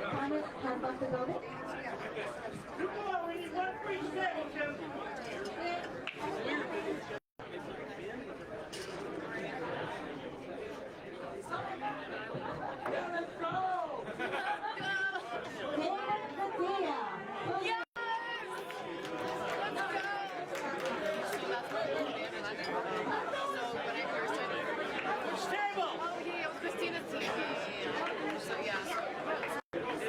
Speaker 5: Thomas, hand off the building.
Speaker 2: Come on, we need 137. Let's go!
Speaker 5: David Padilla.
Speaker 6: Yes! Let's go! So when I first started,
Speaker 2: Stable!
Speaker 6: oh yeah, it was Christina's TV. So yeah. Thank you.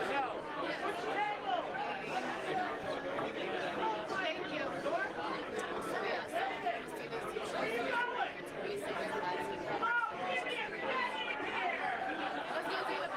Speaker 6: So yeah, Christina's TV.
Speaker 2: Come on, give me a minute here!
Speaker 6: Let's go see the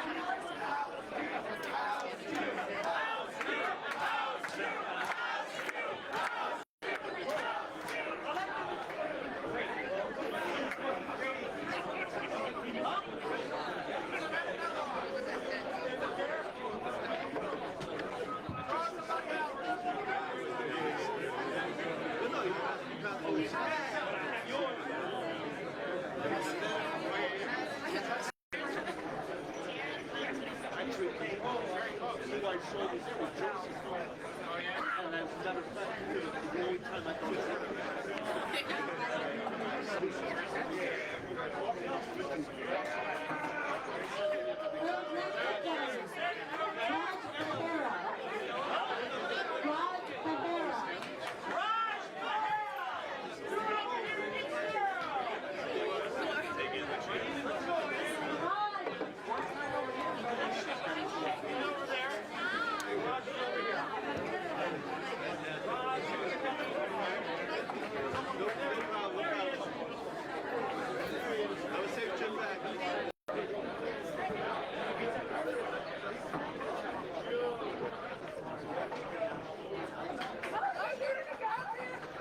Speaker 4: I would say Jim back.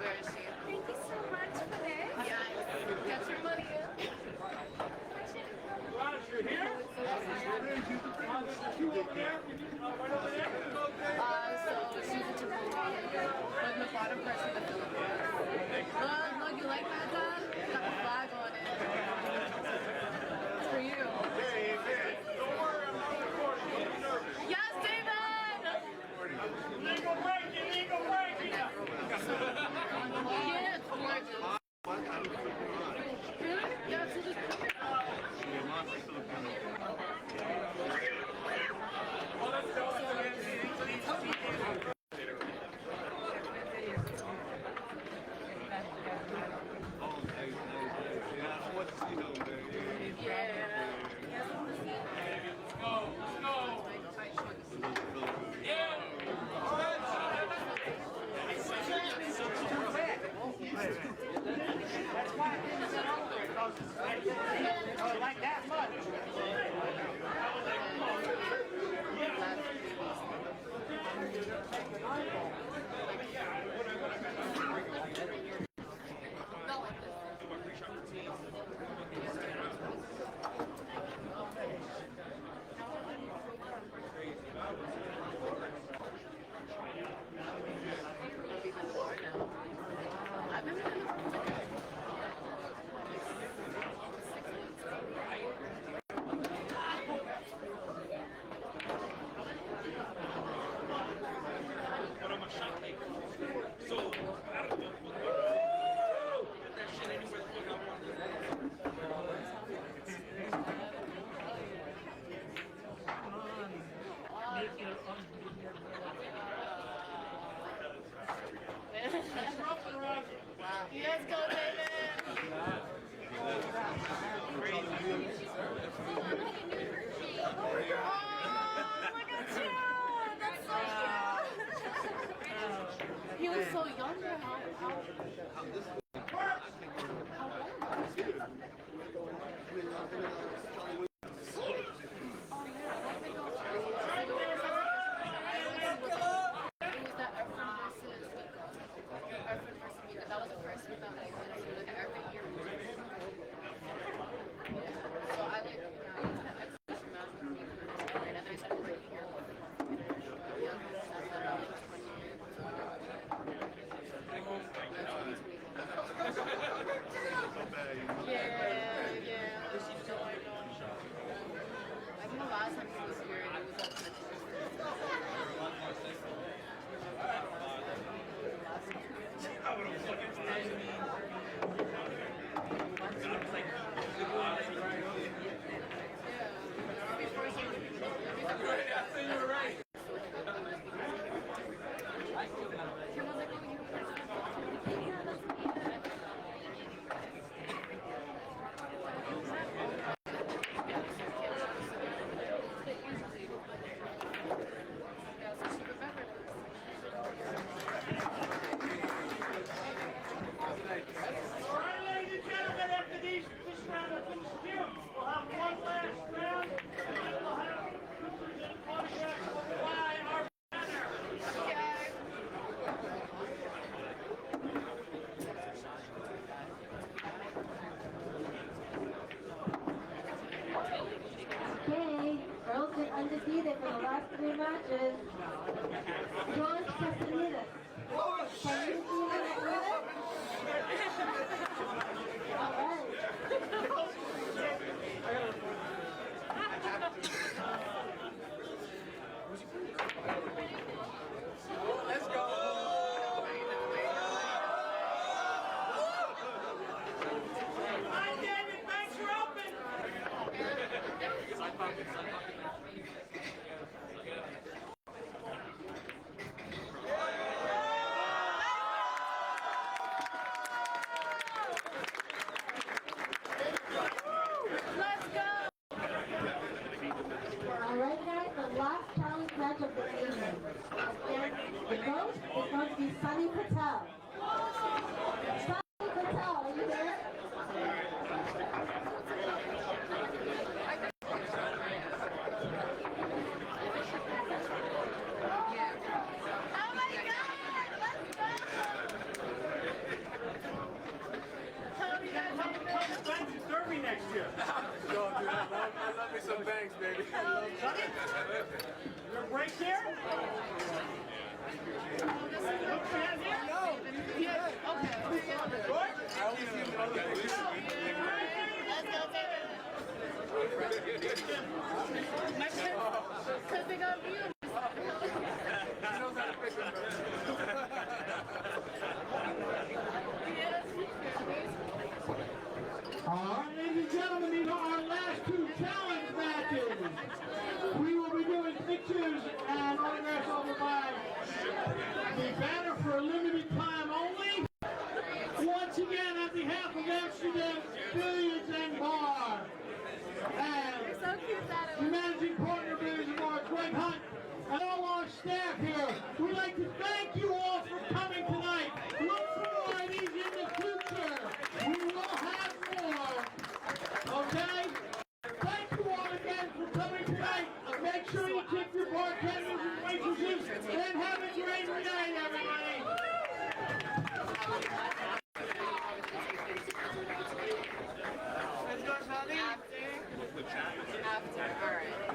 Speaker 6: Where is she? Thank you so much for this. Yeah, get your money in.
Speaker 2: Raj, you're here?
Speaker 6: So she's a on the bottom part of the Philippines. Look, you like that, Dad? It's got the flag on it. It's for you.
Speaker 2: Don't worry, I'm not recording.
Speaker 6: Yes, David!
Speaker 2: Legal break, illegal break!
Speaker 6: Yeah, it's gorgeous. Really? Yeah, so just put it up.
Speaker 2: Well, let's go. Like that much.
Speaker 6: I've been look at you! That's so cute! He was so young. That was the first week that I did. So like every year. So I like, you know, the exhibition match with me and then I started working here. Yeah, that's about 20 years. Yeah. So I know. I think the last time he was here, it was all You're right.
Speaker 2: Alright, ladies and gentlemen, after this round of dispute, we'll have one last round, and then we'll have pictures and autographs by our banner.
Speaker 5: Okay, Earl's been undefeated for the last 3 matches. George Castaneda. Can you see him with it? All right.
Speaker 3: Let's go.
Speaker 2: Hi, David, thanks for open.
Speaker 5: All right, guys, the last challenge match of the evening. Again, the coach is going to be Sunny Patel. Sunny Patel, are you there?
Speaker 6: Oh my God! Let's go!
Speaker 2: Thanks to Derby next year.
Speaker 3: Yo, dude, I love me some banks, baby.
Speaker 2: Your break here? Look for that here? Good?
Speaker 3: I always see him in other pictures.
Speaker 6: Let's go, David. Because they got views.
Speaker 3: He knows how to pick them.
Speaker 2: Alright, ladies and gentlemen, these are our last 2 challenge matches. We will be doing pictures and autographs over by the banner for a limited time only. Once again, on behalf of Amsterdam Billiards and Bar, and
Speaker 6: So cute that
Speaker 2: the managing partner of Billiards and Bar, Greg Hunt, and all our staff here, we'd like to thank you all for coming tonight. Look for these in the future. We will have more. Okay? Thank you all again for coming tonight. Make sure you tip your bartenders and waitresses, and have a great night, everybody.
Speaker 6: After. All right.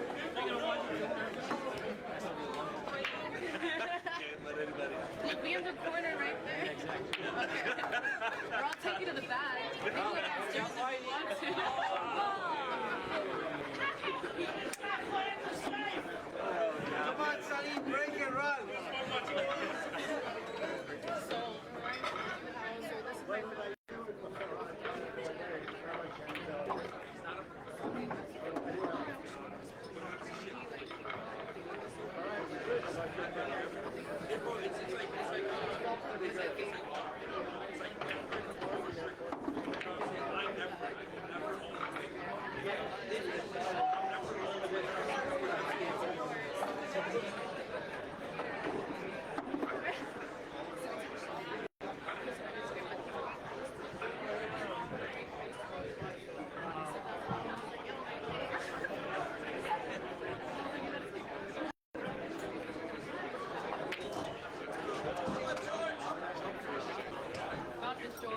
Speaker 3: Come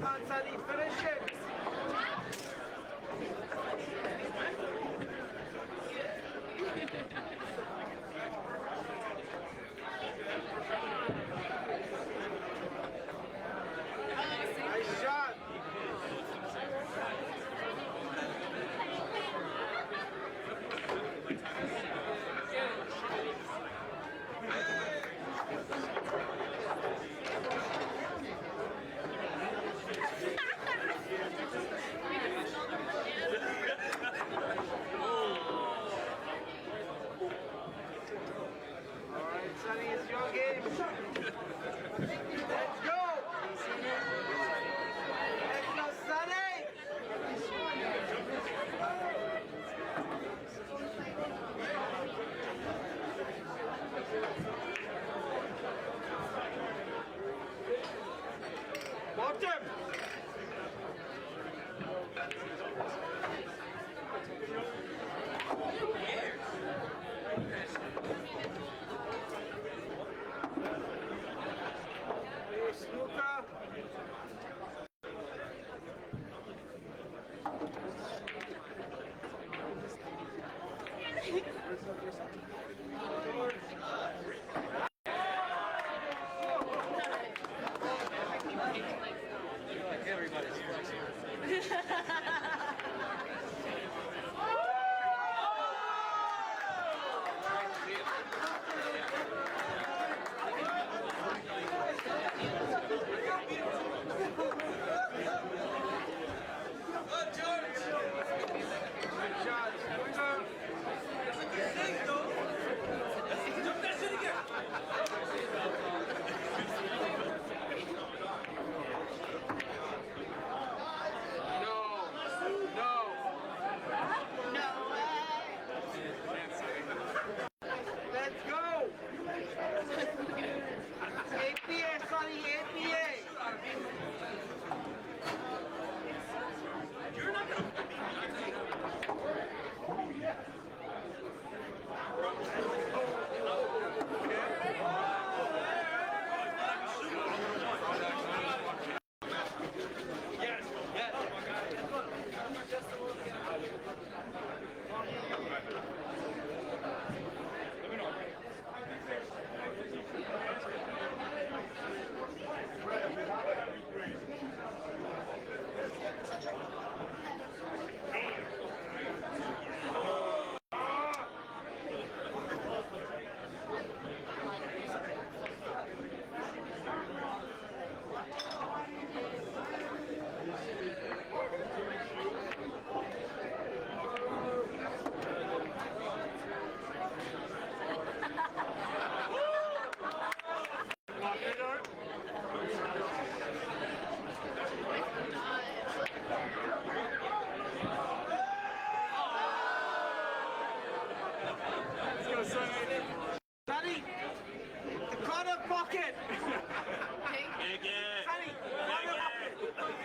Speaker 3: on, Sonny, finish it. Nice shot. All right, Sonny, it's your game. Let's go. Let's go, Sonny. Watch him. Hey, snooker. Good shot, snooker. Let's go! APA, Sonny, APA! You're not gonna... Sonny, the corner pocket.
Speaker 2: Take it.
Speaker 3: Sonny,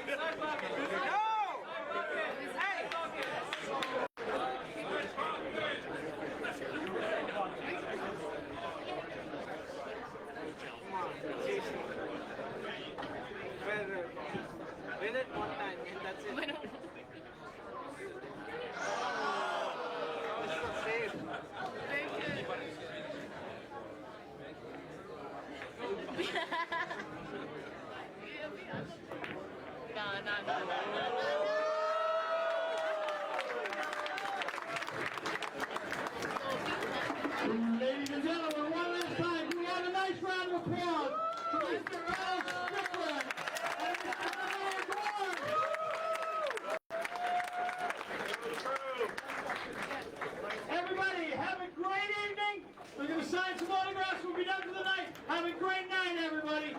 Speaker 3: corner pocket. No. Hey. Come on, Jason. Win it one time and that's it. It's so safe.
Speaker 8: Ladies and gentlemen, one last time, we have a nice round of applause for Mr. Earl Strickland and Mr. Gorst. Everybody, have a great evening. We're going to sign some autographs. We'll be done for the night. Have a great night, everybody.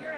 Speaker 3: You're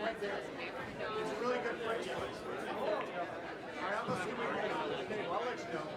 Speaker 4: like right there. It's a really good French place. All right, I'm assuming. Okay, well, I'll let you know.